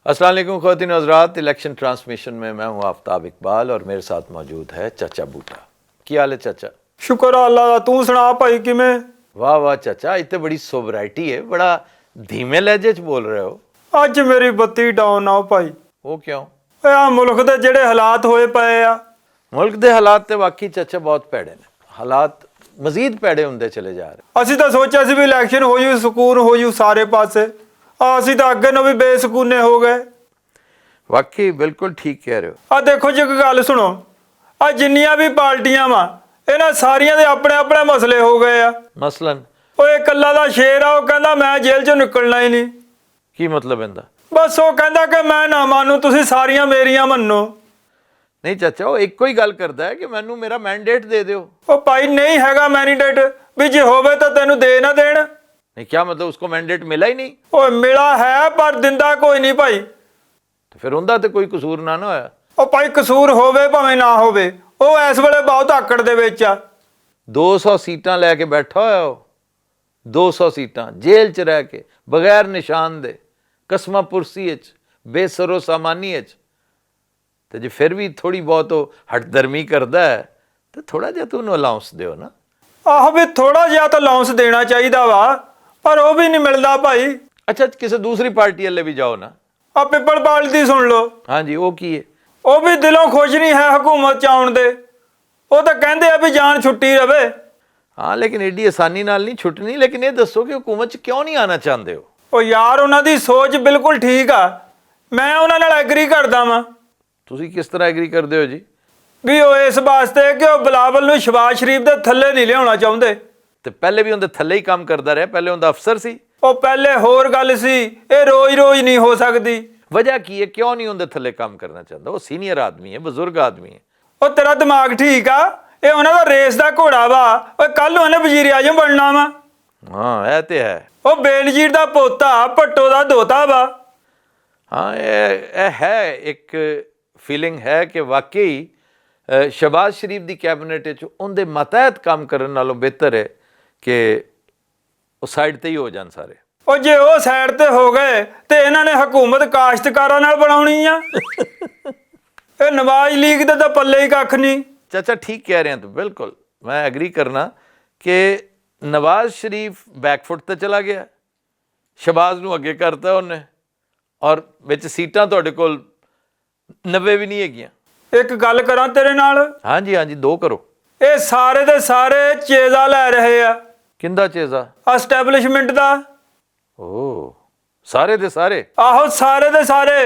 अस्सलाम वालेकुम ख़वातीन व हज़रात। इलेक्शन ट्रांसमिशन में मैं हूँ आफ्ताब इकबाल और मेरे साथ मौजूद है चाचा बूटा। की हाल है चाचा? शुक्र है अल्लाह दा। तू सुना भाई किवें? वाह वाह चाचा, इतने बड़ी सोबराइटी है, बड़ा धीमे लहजे च बोल रहे हो। ਅੱਜ ਮੇਰੀ ਬੱਤੀ ਡਾਊਨ ਆ ਭਾਈ। वो क्यों? ਓਏ ਆ ਮੁਲਕ ਦੇ ਜਿਹੜੇ ਹਾਲਾਤ ਹੋਏ ਪਏ ਆ। मुल्क के हालात तो वाकई चाचा बहुत भैड़े ने, हालात मजीद भैड़े होंदे चले जा रहे। ਅਸੀਂ ਤਾਂ ਸੋਚਿਆ ਸੀ ਵੀ ਇਲੈਕਸ਼ਨ ਹੋ ਜੂ, ਸਕੂਨ ਹੋ ਜੂ ਸਾਰੇ ਪਾਸੇ। ਅਸੀਂ ਤਾਂ ਅੱਗੇ ਨੂੰ ਵੀ ਬੇਸਕੂਨੇ ਹੋ ਗਏ। वाकई बिल्कुल ठीक कह रहे हो। ਆ ਦੇਖੋ ਜੀ, ਇੱਕ ਗੱਲ ਸੁਣੋ, ਆ ਜਿੰਨੀਆਂ ਵੀ ਪਾਰਟੀਆਂ ਵਾ ਇਹਨਾਂ ਸਾਰੀਆਂ ਦੇ ਆਪਣੇ ਆਪਣੇ ਮਸਲੇ ਹੋ ਗਏ ਆ। मसलन ਓਏ ਇਕੱਲਾ ਦਾ ਸ਼ੇਰ ਆ, ਉਹ ਕਹਿੰਦਾ ਮੈਂ ਜੇਲ੍ਹ ਚੋਂ ਨਿਕਲਣਾ ਹੀ ਨਹੀਂ। की मतलब इनका? ਬਸ ਉਹ ਕਹਿੰਦਾ ਕਿ ਮੈਂ ਨਾ ਮੰਨੂ, ਤੁਸੀਂ ਸਾਰੀਆਂ ਮੇਰੀਆਂ ਮੰਨੋ। नहीं चाचा, वो एक ही गल करता है कि मैनू मेरा मैंडेट दे दो। ਉਹ ਭਾਈ नहीं हैगा मैंडेट, भी जे होवे तो तेनू दे ना देण। नहीं क्या मतलब, उसको मैंडेट मिला ही नहीं? ਓਏ ਮਿਲਾ ਹੈ ਪਰ ਦਿੰਦਾ ਕੋਈ ਨਹੀਂ ਭਾਈ। तो फिर उनका तो कोई कसूर ना होया। ਉਹ ਭਾਈ ਕਸੂਰ ਹੋਵੇ ਭਾਵੇਂ ਨਾ ਹੋਵੇ, ਉਹ ਇਸ ਵੇਲੇ ਬਹੁਤ ਆਕੜ ਦੇ ਵਿੱਚ ਆ। 200 सीटां लैके बैठा होया हो, 200 सीटां जेल च रह के बगैर निशान दे, कसमा पुरसी च, बेसरो सामानी च। तो जे फिर भी थोड़ी बहुत हटदर्मी करता है तो थोड़ा जिहा तू अलाउंस दिओ ना। ਆਹੋ ਵੀ ਥੋੜਾ ਜਿਹਾ ਤਾਂ ਲਾਉਂਸ ਦੇਣਾ ਚਾਹੀਦਾ ਵਾ, ਪਰ ਉਹ ਵੀ ਨਹੀਂ ਮਿਲਦਾ ਭਾਈ। अच्छा किसी दूसरी पार्टी वाले भी जाओ ना। ਆ ਪਿੱਪਲ ਪਾਰਟੀ ਦੀ ਸੁਣ ਲਓ, हाँ जी, वो की है? ਉਹ ਵੀ ਦਿਲੋਂ ਖੁਸ਼ ਨਹੀਂ ਹੈ ਹਕੂਮਤ ਚ ਆਉਣ ਦੇ। ਉਹ ਤਾਂ ਕਹਿੰਦੇ ਆ ਵੀ ਜਾਨ ਛੁੱਟੀ ਰਵੇ। हाँ लेकिन एडी आसानी नाल नहीं छुटनी। लेकिन ये दसो कि हुकूमत च क्यों नहीं आना चाहते हो? ਉਹ ਯਾਰ ਉਹਨਾਂ ਦੀ ਸੋਚ ਬਿਲਕੁਲ ਠੀਕ ਆ, ਮੈਂ ਉਹਨਾਂ ਨਾਲ ਐਗਰੀ ਕਰਦਾ ਵਾਂ। तुसी किस तरह एग्री करते हो जी? ਵੀ ਉਹ ਇਸ ਵਾਸਤੇ ਕਿ ਉਹ ਬਿਲਾਵਲ ਨੂੰ ਸ਼ਬਾਜ਼ ਸ਼ਰੀਫ ਦੇ ਥੱਲੇ ਨਹੀਂ ਲਿਆਉਣਾ ਚਾਹੁੰਦੇ। तो पहले भी उनके थल्ले ही काम करता रहा, पहले उनका अफसर सी। ਉਹ ਪਹਿਲੇ ਹੋਰ ਗੱਲ ਸੀ, ਇਹ ਰੋਜ਼-ਰੋਜ਼ ਨਹੀਂ ਹੋ ਸਕਦੀ। वजह की है, क्यों नहीं उनके थल्ले काम करना चाहता? वो सीनियर आदमी है, बुजुर्ग आदमी है। ਉਹ ਤੇਰਾ ਦਿਮਾਗ ਠੀਕ ਆ, ਇਹ ਉਹਨਾਂ ਦਾ ਰੇਸ ਦਾ ਘੋੜਾ ਵਾ। ਓਏ ਕੱਲ ਨੂੰ ਉਹਨੇ ਵਜ਼ੀਰ ਆਜ਼ਮ ਬਣਨਾ ਵਾ। हाँ यह तो है। ਉਹ ਬੇਨਜ਼ੀਰ ਦਾ ਪੋਤਾ, ਭੱਟੋ ਦਾ ਦੋਤਾ ਵਾ। हाँ ये है, एक फीलिंग है कि वाकई शहबाज शरीफ की कैबिनेट उनके मतहत काम करने नालों बेहतर है कि वो साइड ते ही हो जान सारे। ਉਹ ਜੇ ਉਹ ਸਾਈਡ ਤੇ ਹੋ ਗਏ ਤੇ ਇਹਨਾਂ ਨੇ ਹਕੂਮਤ ਕਾਸ਼ਤਕਾਰਾਂ ਨਾਲ ਬਣਾਉਣੀ ਆ। ਇਹ ਨਵਾਜ਼ ਲੀਗ ਦੇ ਤਾਂ ਪੱਲੇ ਹੀ ਕੱਖ ਨਹੀਂ। चाचा ठीक कह रहे हैं, तो बिल्कुल मैं एग्री करना कि नवाज शरीफ बैकफुट तो चला गया, शहबाज नूं अगे करता उन्हें, और विच सीटां तुहाडे कोल 90 भी नहीं हैगियां। ਇੱਕ ਗੱਲ ਕਰਾਂ ਤੇਰੇ ਨਾਲ, हाँ जी हाँ जी, 2 करो। ਇਹ ਸਾਰੇ ਦੇ ਸਾਰੇ ਚੇਜ਼ਾ ਲੈ ਰਹੇ ਆ किंदा चेजा? ਐਸਟੈਬਲਿਸ਼ਮੈਂਟ ਦਾ। ओ सारे दे सारे? ਆਹੋ ਸਾਰੇ ਦੇ ਸਾਰੇ।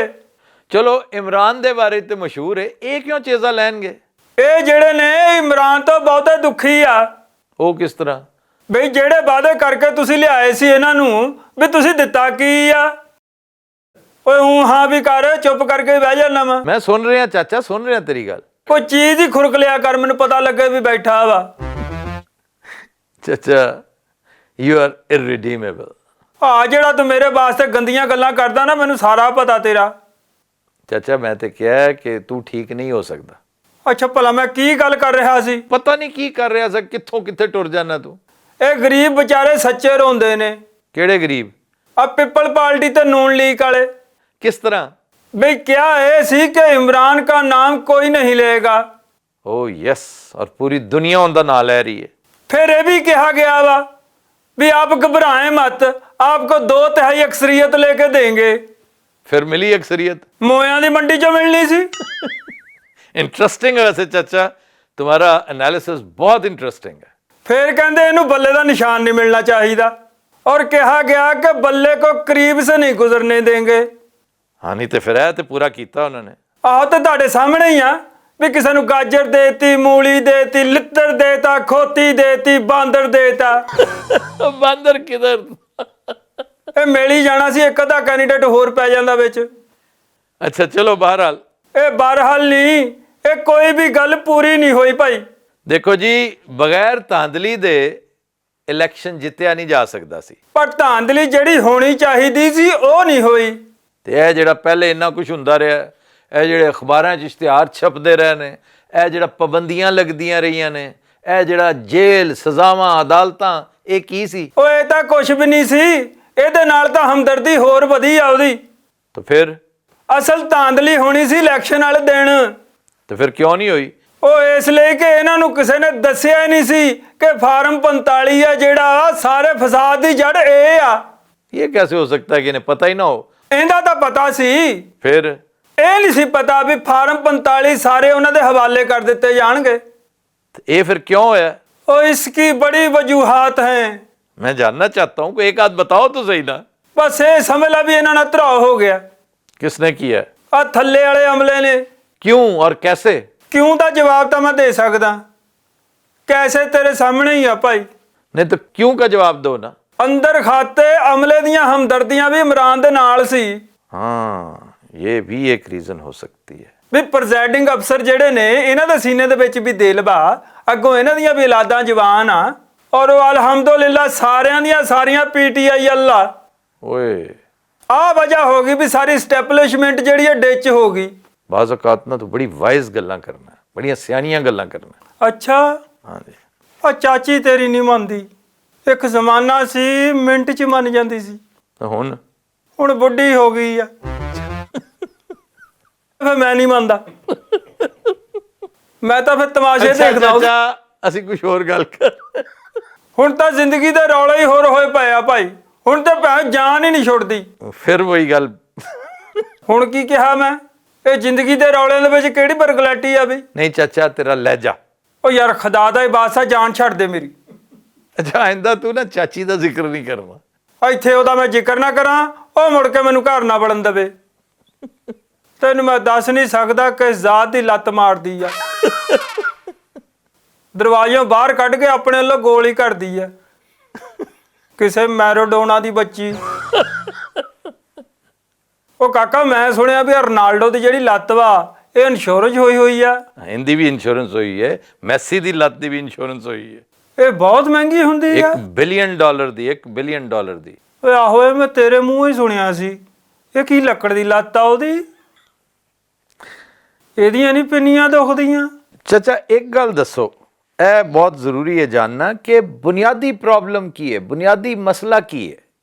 चलो इमरान दे बारे ते मशहूर है, ये क्यों चेजा लैणगे? ਇਹ ਜਿਹੜੇ ਨੇ ਇਮਰਾਨ ਤੋਂ ਬਹੁਤੇ ਦੁਖੀ ਆ। वो किस तरह? ਬਈ ਜਿਹੜੇ ਵਾਅਦੇ ਕਰਕੇ ਤੁਸੀਂ ਲਿਆਏ ਸੀ ਇਹਨਾਂ ਨੂੰ, ਵੀ ਤੁਸੀਂ ਦਿੱਤਾ ਕੀ ਆ? ਓਏ ਹੂੰ ਹਾਂ ਵੀ ਕਰ, ਚੁੱਪ ਕਰਕੇ ਬਹਿ ਜਾਣਾ ਵਾ। मैं सुन रहा चाचा, सुन रहा तेरी गल। ਕੋਈ ਚੀਜ਼ ਹੀ ਖੁਰਕ ਲਿਆ ਕਰ, ਮੈਨੂੰ ਪਤਾ ਲੱਗੇ ਵੀ ਬੈਠਾ ਵਾ। चाचा यू आर इरिडीमेबल। ਆ ਜਿਹੜਾ ਤੂੰ ਮੇਰੇ ਵਾਸਤੇ ਗੰਦੀਆਂ ਗੱਲਾਂ ਕਰਦਾ ਨਾ, ਮੈਨੂੰ ਸਾਰਾ ਪਤਾ ਤੇਰਾ। चाचा मैं तो क्या है कि तू ठीक नहीं हो सकता। ਅੱਛਾ ਭਲਾ ਮੈਂ ਕੀ ਗੱਲ ਕਰ ਰਿਹਾ ਸੀ? पता नहीं की कर रहा सा, कित्थों कित्थे टुर जाना तू। ਇਹ ਗਰੀਬ ਵਿਚਾਰੇ ਸੱਚੇ ਰੋਂਦੇ ਨੇ। केड़े गरीब? ਆ ਪਿੱਪਲ ਪਾਰਟੀ ਤੇ ਨੂਨ ਲੀਗ ਵਾਲੇ। किस तरह? ਬਈ ਕਿਆ ਇਹ ਸੀ ਕਿ इमरान का नाम कोई नहीं लेगा। ओ यस, और पूरी दुनिया उनका नाम ले रही है। फिर ये भी कहा गया वा भी आप घबराएं मत, आपको 2/3 अक्सरियत लेके देंगे। फिर मिली अक्सरियत? मोया दी मंडी चो मिलनी सी। इंटरेस्टिंग है वैसे चाचा, तुम्हारा एनालिसिस बहुत इंटरेस्टिंग है। फिर कहते इनू बल्ले का निशान नहीं मिलना चाहिए, और कहा गया कि बल्ले को करीब से नहीं गुजरने देंगे। हाँ नहीं तो फिर है तो पूरा किया उन्होंने। आहो तो तुहाडे सामने ही आ भी किसी नूं गाजर देती, मूली देती, लित्तर देता, खोती देती, बांदर देता। बंदर किधर? ਇਹ ਮਿਲ ਹੀ ਜਾਣਾ ਸੀ, ਇੱਕ ਅੱਧਾ ਕੈਂਡੀਡੇਟ ਹੋਰ ਪੈ ਜਾਂਦਾ ਵਿੱਚ। अच्छा चलो बहरहाल, ਇਹ ਬਹਰਹਾਲ ਨਹੀਂ, ਇਹ ਕੋਈ ਵੀ ਗੱਲ ਪੂਰੀ ਨਹੀਂ ਹੋਈ ਭਾਈ। देखो जी, बगैर धांधली दे इलेक्शन जितया नहीं जा सकता सी। ਪਰ ਧਾਂਦਲੀ ਜਿਹੜੀ ਹੋਣੀ ਚਾਹੀਦੀ ਸੀ ਉਹ ਨਹੀਂ ਹੋਈ। ਤੇ ਇਹ ਜਿਹੜਾ ਪਹਿਲੇ ਇੰਨਾ ਕੁਝ ਹੁੰਦਾ ਰਿਹਾ, ਇਹ ਜਿਹੜੇ ਅਖਬਾਰਾਂ 'ਚ ਇਸ਼ਤਿਹਾਰ ਛਪਦੇ ਰਹੇ ਨੇ, ਇਹ ਜਿਹੜਾ ਪਾਬੰਦੀਆਂ ਲੱਗਦੀਆਂ ਰਹੀਆਂ ਨੇ, ਇਹ ਜਿਹੜਾ ਜੇਲ੍ਹ, ਸਜ਼ਾਵਾਂ, ਅਦਾਲਤਾਂ, ਇਹ ਕੀ ਸੀ? ਉਹ ਇਹ ਤਾਂ ਕੁਝ ਵੀ ਨਹੀਂ ਸੀ, ਇਹਦੇ ਨਾਲ ਤਾਂ ਹਮਦਰਦੀ ਹੋਰ ਵਧੀ ਆਉਦੀ। तो फिर ਅਸਲ ਧਾਂਦਲੀ ਹੋਣੀ ਸੀ ਇਲੈਕਸ਼ਨ ਵਾਲੇ ਦਿਨ। ਤੇ ਫਿਰ ਕਿਉਂ ਨਹੀਂ ਹੋਈ? ਉਹ ਇਸ ਲਈ ਕਿ ਇਹਨਾਂ ਨੂੰ ਕਿਸੇ ਨੇ ਦੱਸਿਆ ਹੀ ਨਹੀਂ ਸੀ ਕਿ ਫਾਰਮ 45 ਆ ਜਿਹੜਾ ਸਾਰੇ ਫਸਾਦ ਦੀ ਜੜ ਇਹ ਆ। ਇਹ कैसे हो सकता है कि इन्हें पता ही ना हो? ਇਹਦਾ ਤਾਂ ਪਤਾ ਸੀ, फिर ਇਹ ਨਹੀਂ ਸੀ ਪਤਾ ਵੀ ਫਾਰਮ 45 ਸਾਰੇ ਉਹਨਾਂ ਦੇ ਹਵਾਲੇ ਕਰ ਦਿੱਤੇ ਜਾਣਗੇ। ये फिर क्यों होया? और इसकी बड़ी वजूहात हैं। मैं जानना चाहता हूँ, कोई एक आध बताओ तो सही ना। बस ये समझ ला भी इन्हों ने धराव हो गया। किसने किया? आ थल्ले वाले अमले ने। क्यों और कैसे? क्यों का जवाब तो मैं दे सकदा, कैसे तेरे सामने ही आ भाई। नहीं तो क्यों का जवाब दो ना। अंदर खाते अमले दियां हमदर्दियां भी इमरान दे नाल सी। हाँ, ये भी एक रीजन हो सकती है। भी प्रेजाइडिंग अफसर ਜਿਹੜੇ ਨੇ ਇਹਨਾਂ ਦੇ ਸੀਨੇ ਦੇ ਵਿੱਚ ਵੀ ਦਿਲ ਵਾ, ਅੱਗੋਂ ਇਹਨਾਂ ਦੀਆਂ ਵੀ ਔਲਾਦਾਂ ਜਵਾਨ ਆ, ਔਰ ਉਹ ਅਲਹਮਦੁਲਿਲਾ ਸਾਰਿਆਂ ਦੀਆਂ ਸਾਰੀਆਂ ਪੀਟੀਆਈ ਅੱਲਾ। ओए ਆ ਵਜ੍ਹਾ ਹੋ ਗਈ ਵੀ ਸਾਰੀ ਸਟੈਬਲਿਸ਼ਮੈਂਟ ਜਿਹੜੀ ਹੈ ਡਿਚ ਹੋ ਗਈ। बाज़ औक़ात ना तो बड़ी वाइज गल्लां करना, बड़ियां सियानियां गल्लां करना। ਅੱਛਾ, हाँ जी। ਆ ਚਾਚੀ ਤੇਰੀ ਨਹੀਂ ਮੰਨਦੀ। ਇੱਕ ਜ਼ਮਾਨਾ ਸੀ ਮਿੰਟ 'ਚ ਮੰਨ ਜਾਂਦੀ ਸੀ, तो हुन ਹੁਣ ਬੁੱਢੀ ਹੋ ਗਈ ਆ। ਫਿਰ ਮੈਂ ਨਹੀਂ ਮੰਨਦਾ, ਮੈਂ ਤਾਂ ਫਿਰ ਤਮਾਸ਼ੇ ਦੇਖਦਾ। चाचा ਅਸੀਂ ਕੁਝ ਹੋਰ ਗੱਲ ਕਰ। ਹੁਣ ਤਾਂ ਜ਼ਿੰਦਗੀ ਦੇ ਰੌਲੇ ਹੀ ਹੋਰ ਹੋਏ ਪਏ ਆ ਭਾਈ। ਹੁਣ ਤੇ ਭੈਣ ਜਾਨ ਹੀ ਨਹੀਂ ਛੁੱਟਦੀ। ਫਿਰ ਵਹੀ ਗੱਲ। ਹੁਣ ਕੀ ਕਿਹਾ ਮੈਂ? ਇਹ ਜ਼ਿੰਦਗੀ ਦੇ ਰੌਲਿਆਂ ਦੇ ਵਿੱਚ ਕਿਹੜੀ ਬਰਗਲੈਟੀ ਆ ਬਈ? ਨਹੀਂ ਚਾਚਾ, ਤੇਰਾ ਲਹਿਜਾ। ਉਹ ਯਾਰ ਖੁਦਾ ਦਾ ਹੀ ਬਾਦਸ਼ਾਹ, ਜਾਨ ਛੱਡ ਦੇ ਮੇਰੀ। ਅੱਛਾ ਆਇੰਦਾ ਤੂੰ ਨਾ ਚਾਚੀ ਦਾ ਜ਼ਿਕਰ ਨਹੀਂ ਕਰਨਾ। ਇੱਥੇ ਉਹਦਾ ਮੈਂ ਜ਼ਿਕਰ ਨਾ ਕਰਾਂ, ਉਹ ਮੁੜ ਕੇ ਮੈਨੂੰ ਘਰ ਨਾ ਵੜਨ ਦੇਵੇ। ਤੈਨੂੰ ਮੈਂ ਦੱਸ ਨਹੀਂ ਸਕਦਾ ਕਿ ਜ਼ਾਤ ਦੀ ਲੱਤ ਮਾਰਦੀ ਆ। ਦਰਵਾਜ਼ਿਓਂ ਬਾਹਰ ਕੱਢ ਕੇ ਆਪਣੇ ਵੱਲੋਂ ਗੋਲੀ ਕਰਦੀ ਆ। ਕਿਸੇ ਮੈਰਾਡੋਨਾ ਦੀ ਬੱਚੀ। ਉਹ ਕਾਕਾ ਮੈਂ ਸੁਣਿਆ ਵੀ ਰੋਨਾਲਡੋ ਦੀ ਜਿਹੜੀ ਲੱਤ ਵਾ ਇਹ ਇੰਸ਼ੋਰੈਂਸ ਹੋਈ ਆ। ਇਹਦੀ ਵੀ ਇੰਸ਼ੋਰੈਂਸ ਹੋਈ ਹੈ, ਮੈਸੀ ਦੀ ਲੱਤ ਦੀ ਵੀ ਇੰਸ਼ੋਰੈਂਸ ਹੋਈ ਹੈ। ਇਹ ਬਹੁਤ ਮਹਿੰਗੀ ਹੁੰਦੀ ਆ। $1 ਬਿਲੀਅਨ ਦੀ, $1 ਬਿਲੀਅਨ ਦੀ। ਓਏ ਆਹੋ, ਇਹ ਮੈਂ ਤੇਰੇ ਮੂੰਹੋਂ ਹੀ ਸੁਣਿਆ ਸੀ। ਇਹ ਕੀ ਲੱਕੜ ਦੀ ਲੱਤ ਆ ਉਹਦੀ? ਇਹਦੀਆਂ ਨਹੀਂ ਪਿੰਨੀਆਂ ਦੁਖਦੀਆਂ। ਚਾਚਾ ਇੱਕ ਗੱਲ ਦੱਸੋ, ਇਹ ਬਹੁਤ ਜ਼ਰੂਰੀ ਹੈ ਜਾਨਣਾ ਕਿ ਬੁਨਿਆਦੀ ਪ੍ਰੋਬਲਮ ਕੀ ਹੈ, ਬੁਨਿਆਦੀ ਮਸਲਾ ਕੀ ਹੈ।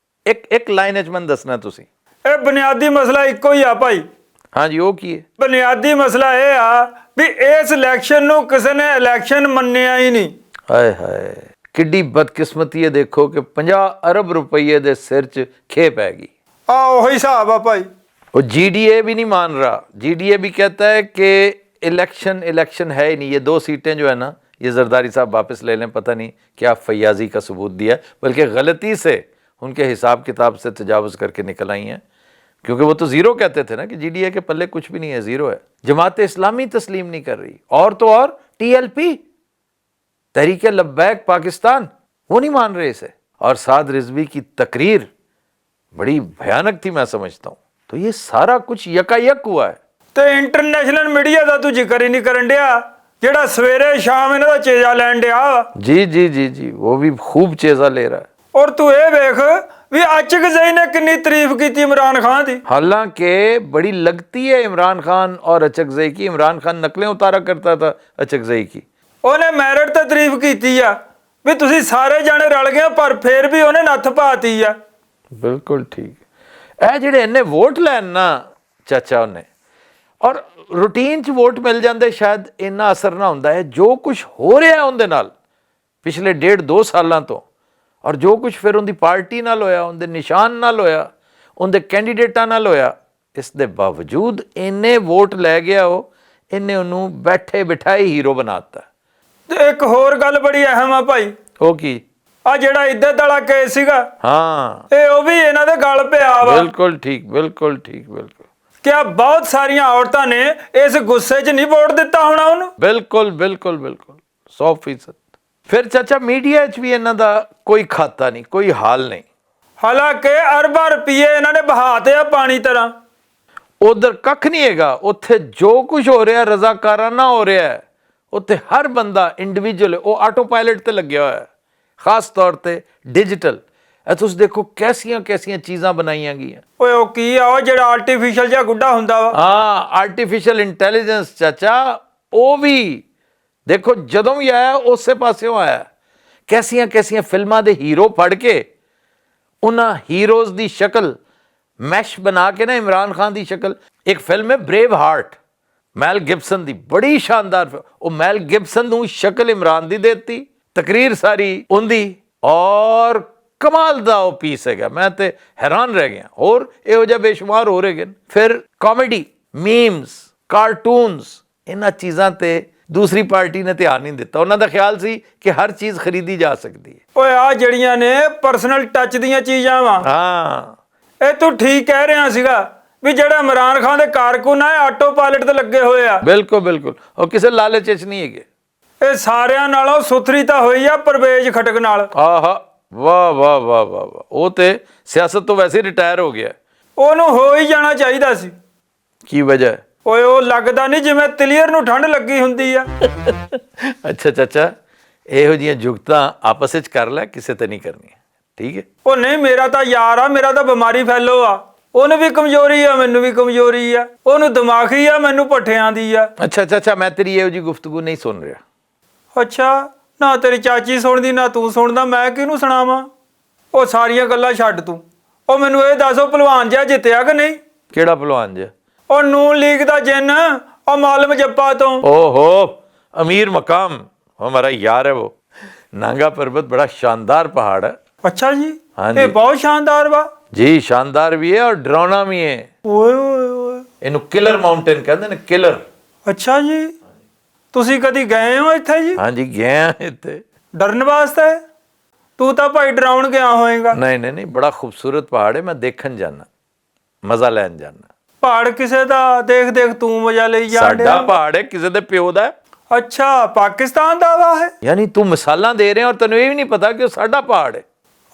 ਇੱਕ ਲਾਈਨ ਵਿੱਚ ਮੈਨੂੰ ਦੱਸਣਾ ਤੁਸੀਂ। ਇਹ ਬੁਨਿਆਦੀ ਮਸਲਾ ਇੱਕੋ ਹੀ ਆ ਭਾਈ। ਹਾਂਜੀ, ਉਹ ਕੀ ਹੈ? ਬੁਨਿਆਦੀ ਮਸਲਾ ਇਹ ਆ ਵੀ ਇਸ ਇਲੈਕਸ਼ਨ ਨੂੰ ਕਿਸੇ ਨੇ ਇਲੈਕਸ਼ਨ ਮੰਨਿਆ ਹੀ ਨਹੀਂ। ਹਾਏ ਹਾਏ, ਕਿੱਡੀ ਬਦਕਿਸਮਤੀ ਹੈ। ਦੇਖੋ ਕਿ 50 ਅਰਬ ਰੁਪਏ ਦੇ ਸਿਰ 'ਚ ਖੇ ਪੈ ਗਈ। ਆ ਉਹੀ ਹਿਸਾਬ ਆ ਭਾਈ। वो जीडीए भी नहीं मान रहा। जीडीए भी कहता है कि इलेक्शन है ही नहीं। ये 2 सीटें जो है ना, ये जरदारी साहब वापस ले लें, पता नहीं क्या फैयाजी का सबूत दिया, बल्कि गलती से उनके हिसाब किताब से तजावज़ करके निकल आई हैं। क्योंकि वो तो ज़ीरो कहते थे ना कि जीडीए के पल्ले कुछ भी नहीं है, ज़ीरो है। जमात इस्लामी तस्लीम नहीं कर रही, और तो और TLP तहरीक लब्बैक पाकिस्तान, वो नहीं मान रहे इसे। और साद रिजवी की तकरीर बड़ी भयानक थी, मैं समझता हूँ। तो ये सारा कुछ यकायक हुआ है। ਤੇ ਇੰਟਰਨੈਸ਼ਨਲ ਮੀਡੀਆ ਦਾ ਤੂੰ ਜ਼ਿਕਰ ਹੀ ਨਹੀਂ ਕਰਨ ਡਿਆ, ਜਿਹੜਾ ਸਵੇਰੇ ਸ਼ਾਮ ਇਹਨਾਂ ਦਾ ਚੇਜਾ ਲੈਣ ਡਿਆ। जी जी जी जी, वो भी खूब चेजा ले रहा है। ਔਰ ਤੂੰ ਇਹ ਵੇਖ ਵੀ अचकज़ई ने कितनी तारीफ की इमरान खान की। हालांकि बड़ी लगती है इमरान खान और अचकज़ई की। इमरान खान नकलें उतारा करता था अचकज़ई की। ਉਹਨੇ ਮੈਰਿਟ ਤੇ ਤਾਰੀਫ ਕੀਤੀ ਆ ਵੀ ਤੁਸੀਂ ਸਾਰੇ ਜਾਣੇ ਰਲ ਗਏ, ਪਰ ਫਿਰ ਵੀ ਉਹਨੇ ਨੱਥ ਪਾਤੀ ਆ। बिल्कुल ठीक। ਇਹ ਜਿਹੜੇ ਇਹਨੇ ਵੋਟ ਲੈਣ ਨਾ ਚਾਚਾ ਉਹਨੇ, ਔਰ ਰੂਟੀਨ 'ਚ ਵੋਟ ਮਿਲ ਜਾਂਦੇ, ਸ਼ਾਇਦ ਇੰਨਾ ਅਸਰ ਨਾ ਹੁੰਦਾ ਹੈ ਜੋ ਕੁਝ ਹੋ ਰਿਹਾ ਉਹਦੇ ਨਾਲ ਪਿਛਲੇ 1.5-2 ਸਾਲਾਂ ਤੋਂ, ਔਰ ਜੋ ਕੁਝ ਫਿਰ ਉਹਦੀ ਪਾਰਟੀ ਨਾਲ ਹੋਇਆ, ਉਹਦੇ ਨਿਸ਼ਾਨ ਨਾਲ ਹੋਇਆ, ਉਹਦੇ ਕੈਂਡੀਡੇਟਾਂ ਨਾਲ ਹੋਇਆ। ਇਸ ਦੇ ਬਾਵਜੂਦ ਇੰਨੇ ਵੋਟ ਲੈ ਗਿਆ ਉਹ, ਇਹਨੇ ਉਹਨੂੰ ਬੈਠੇ ਬਿਠਾਏ ਹੀਰੋ ਬਣਾਤਾ। ਤੇ ਇੱਕ ਹੋਰ ਗੱਲ ਬੜੀ ਅਹਿਮ ਆ ਭਾਈ। ਉਹ ਕੀ? ਆ ਜਿਹੜਾ ਇੱਜ਼ਤ ਵਾਲਾ ਕੇਸ ਸੀਗਾ, ਹਾਂ, ਇਹ ਉਹ ਵੀ ਇਹਨਾਂ ਦੇ ਗਲ ਪਿਆ ਵਾ। ਬਿਲਕੁਲ ਠੀਕ, ਬਿਲਕੁਲ ਠੀਕ, ਬਿਲਕੁਲ। ਕਿਆ ਬਹੁਤ ਸਾਰੀਆਂ ਔਰਤਾਂ ਨੇ ਇਸ ਗੁੱਸੇ 'ਚ ਨਹੀਂ ਵੋਟ ਦਿੱਤਾ ਹੋਣਾ ਉਹਨੂੰ? ਬਿਲਕੁਲ ਬਿਲਕੁਲ ਬਿਲकुल 100%। ਫਿਰ ਚਾਚਾ ਮੀਡੀਆ 'ਚ ਵੀ ਇਹਨਾਂ ਦਾ ਕੋਈ ਖਾਤਾ ਨਹੀਂ, ਕੋਈ ਹਾਲ ਨਹੀਂ। ਹਾਲਾਂਕਿ ਅਰਬਾਂ ਰੁਪਏ ਇਹਨਾਂ ਨੇ ਬਹਾਤੇ ਆ ਪਾਣੀ ਤਰ੍ਹਾਂ। ਉਧਰ ਕੱਖ ਨਹੀਂ ਹੈਗਾ। ਉੱਥੇ ਜੋ ਕੁਝ ਹੋ ਰਿਹਾ ਰਜ਼ਾਕਾਰਾਨਾ ਹੋ ਰਿਹਾ ਹੈ। ਉੱਥੇ ਹਰ ਬੰਦਾ ਇੰਡੀਵਿਜੂਅਲ, ਉਹ ਆਟੋ ਪਾਇਲਟ ਤੇ ਲੱਗਿਆ ਹੋਇਆ ਹੈ, ਖਾਸ ਤੌਰ ਤੇ ਡਿਜੀਟਲ। ਇਹ ਤੁਸੀਂ ਦੇਖੋ ਕੈਸੀਆਂ ਕੈਸੀਆਂ ਚੀਜ਼ਾਂ ਬਣਾਈਆਂ ਗਈਆਂ। ਓਏ ਉਹ ਕੀ ਆ ਉਹ ਜਿਹੜਾ ਆਰਟੀਫੀਸ਼ੀਅਲ ਜਿਹਾ ਗੁੱਡਾ ਹੁੰਦਾ ਵਾ? ਹਾਂ, ਆਰਟੀਫੀਸ਼ੀਅਲ ਇੰਟੈਲੀਜੈਂਸ ਚਾਚਾ। ਉਹ ਵੀ ਦੇਖੋ ਜਦੋਂ ਵੀ ਆਇਆ ਉਸੇ ਪਾਸਿਓਂ ਆਇਆ। ਕੈਸੀਆਂ ਕੈਸੀਆਂ ਫਿਲਮਾਂ ਦੇ ਹੀਰੋ ਫੜ ਕੇ ਉਹਨਾਂ ਹੀਰੋਜ਼ ਦੀ ਸ਼ਕਲ ਮੈਸ਼ ਬਣਾ ਕੇ ਨਾ ਇਮਰਾਨ ਖਾਨ ਦੀ ਸ਼ਕਲ। ਇੱਕ ਫਿਲਮ ਹੈ ਬ੍ਰੇਵ ਹਾਰਟ, ਮੈਲ ਗਿਬਸਨ ਦੀ, ਬੜੀ ਸ਼ਾਨਦਾਰ ਉਹ ਮੈਲ ਗਿਬਸਨ ਨੂੰ ਸ਼ਕਲ ਇਮਰਾਨ ਦੀ ਦੇਤੀ, ਤਕਰੀਰ ਸਾਰੀ ਉਹਦੀ, ਔਰ ਕਮਾਲ ਦਾ ਉਹ ਪੀਸ ਹੈਗਾ। ਮੈਂ ਤੇ ਹੈਰਾਨ ਰਹਿ ਗਿਆ। ਹੋਰ ਇਹੋ ਜਿਹਾ ਬੇਸ਼ੁਮਾਰ ਹੋ ਰਹੇ ਗਏ। ਫਿਰ ਕਾਮੇਡੀ, ਮੀਮਸ, ਕਾਰਟੂਨਸ, ਇਹਨਾਂ ਚੀਜ਼ਾਂ ਤੇ ਦੂਸਰੀ ਪਾਰਟੀ ਨੇ ਧਿਆਨ ਨਹੀਂ ਦਿੱਤਾ। ਉਹਨਾਂ ਦਾ ਖਿਆਲ ਸੀ ਕਿ ਹਰ ਚੀਜ਼ ਖਰੀਦੀ ਜਾ ਸਕਦੀ ਹੈ। ਓਏ ਆ ਜਿਹੜੀਆਂ ਨੇ ਪਰਸਨਲ ਟੱਚ ਦੀਆਂ ਚੀਜ਼ਾਂ ਵਾ, ਹਾਂ ਇਹ ਤੂੰ ਠੀਕ ਕਹਿ ਰਿਹਾ ਸੀਗਾ ਵੀ ਜਿਹੜਾ ਇਮਰਾਨ ਖਾਨ ਦੇ ਕਾਰਕੁਨ ਆ, ਆਟੋ ਪਾਇਲਟ ਤੇ ਲੱਗੇ ਹੋਏ ਆ। ਬਿਲਕੁਲ ਬਿਲਕੁਲ, ਉਹ ਕਿਸੇ ਲਾਲਚ 'ਚ ਨਹੀਂ ਹੈਗੇ। ਇਹ ਸਾਰਿਆਂ ਨਾਲੋਂ ਸੁਥਰੀ ਤਾਂ ਹੋਈ ਆ ਪਰਵੇਜ਼ ਖਟਕ ਨਾਲ। ਆਹਾ, ਵਾਹ ਵਾਹ ਵਾਹ ਵਾਹ ਵਾਹ, ਉਹ ਤੇ ਸਿਆਸਤ ਤੋਂ ਵੈਸੇ ਰਿਟਾਇਰ ਹੋ ਗਿਆ। ਉਹਨੂੰ ਹੋ ਹੀ ਜਾਣਾ ਚਾਹੀਦਾ ਸੀ। ਕੀ ਵਜ੍ਹਾ ਹੈ? ਓਏ ਉਹ ਲੱਗਦਾ ਨਹੀਂ ਜਿਵੇਂ ਤਲੀਅਰ ਨੂੰ ਠੰਡ ਲੱਗੀ ਹੁੰਦੀ ਆ। ਅੱਛਾ ਚਾਚਾ, ਇਹੋ ਜਿਹੀਆਂ ਜੁਗਤਾਂ ਆਪਸ ਵਿੱਚ ਕਰ ਲੈ, ਕਿਸੇ ਤੇ ਨਹੀਂ ਕਰਨੀਆਂ, ਠੀਕ ਹੈ? ਉਹ ਨਹੀਂ, ਮੇਰਾ ਤਾਂ ਯਾਰ ਆ, ਮੇਰਾ ਤਾਂ ਬਿਮਾਰੀ ਫੈਲੋ ਆ। ਉਹਨੂੰ ਵੀ ਕਮਜ਼ੋਰੀ ਆ, ਮੈਨੂੰ ਵੀ ਕਮਜ਼ੋਰੀ ਆ। ਉਹਨੂੰ ਦਿਮਾਗੀ ਆ, ਮੈਨੂੰ ਭੱਠਿਆਂ ਦੀ ਆ। ਅੱਛਾ ਚਾਚਾ, ਮੈਂ ਤੇਰੀ ਇਹੋ ਜਿਹੀ ਗੁਫ਼ਤਗੂ ਨਹੀਂ ਸੁਣ ਰਿਹਾ। ਅੱਛਾ, ਨਾ ਤੇਰੀ ਚਾਚੀ ਸੁਣਦੀ ਨਾ ਤੂੰ ਸੁਣਦਾ, ਮੈਂ ਕਿਹਨੂੰ ਸੁਣਾਵਾਂ? ਉਹ ਸਾਰੀਆਂ ਗੱਲਾਂ ਛੱਡ ਤੂੰ। ਉਹ ਮੈਨੂੰ ਇਹ ਦੱਸ, ਉਹ ਭਲਵਾਨ ਜਿਹਾ ਜਿੱਤਿਆ ਕਿ ਨਹੀਂ? ਕਿਹੜਾ ਭਲਵਾਨ ਜਿਹਾ? ਉਹ ਨੂਨ ਲੀਗ ਦਾ ਜਿੰਨ, ਉਹ ਮਾਲਮ ਜੱਪਾ ਤੋਂ। ओहो, अमीर मकाम, हमारा यार है वो। नांगा पर्वत बड़ा शानदार पहाड़ है। ਅੱਛਾ ਜੀ, हाँ ਇਹ जी ਬਹੁਤ ਸ਼ਾਨਦਾਰ ਵਾ। जी, शानदार भी है और डरावना भी है। ਓਏ ਓਏ ਓਏ, ਇਹਨੂੰ ਕਿਲਰ ਮਾਊਂਟੇਨ ਕਹਿੰਦੇ ਨੇ, ਕਿਲਰ। ਅੱਛਾ ਜੀ, ਤੁਸੀਂ ਕਦੀ ਗਏ ਹੋ ਇੱਥੇ ਜੀ? ਹਾਂਜੀ ਗਏ ਆ ਇੱਥੇ। ਡਰਨ ਵਾਸਤੇ? ਤੂੰ ਤਾਂ ਭਾਈ ਡਰਾਉਣ ਗਿਆ ਹੋਏਗਾ। ਨਹੀਂ ਨਹੀਂ ਨਹੀਂ, ਬੜਾ ਖੂਬਸੂਰਤ ਪਹਾੜ ਹੈ, ਮੈਂ ਦੇਖਣ ਜਾਣਾ, ਮਜ਼ਾ ਲੈਣ ਜਾਣਾ। ਪਹਾੜ ਕਿਸੇ ਦਾ ਦੇਖ ਦੇਖ ਤੂੰ ਮਜ਼ਾ ਲਈ ਜਾ ਸਾਡਾ ਪਹਾੜ ਹੈ, ਕਿਸੇ ਦੇ ਪਿਓ ਦਾ ਹੈ। ਅੱਛਾ, ਪਾਕਿਸਤਾਨ ਦਾ ਵਾ ਹੈ? ਯਾਨੀ ਤੂੰ ਮਿਸਾਲਾਂ ਦੇ ਰਿਹਾ ਔਰ ਤੈਨੂੰ ਇਹ ਵੀ ਨਹੀਂ ਪਤਾ ਕਿ ਉਹ ਸਾਡਾ ਪਹਾੜ ਹੈ।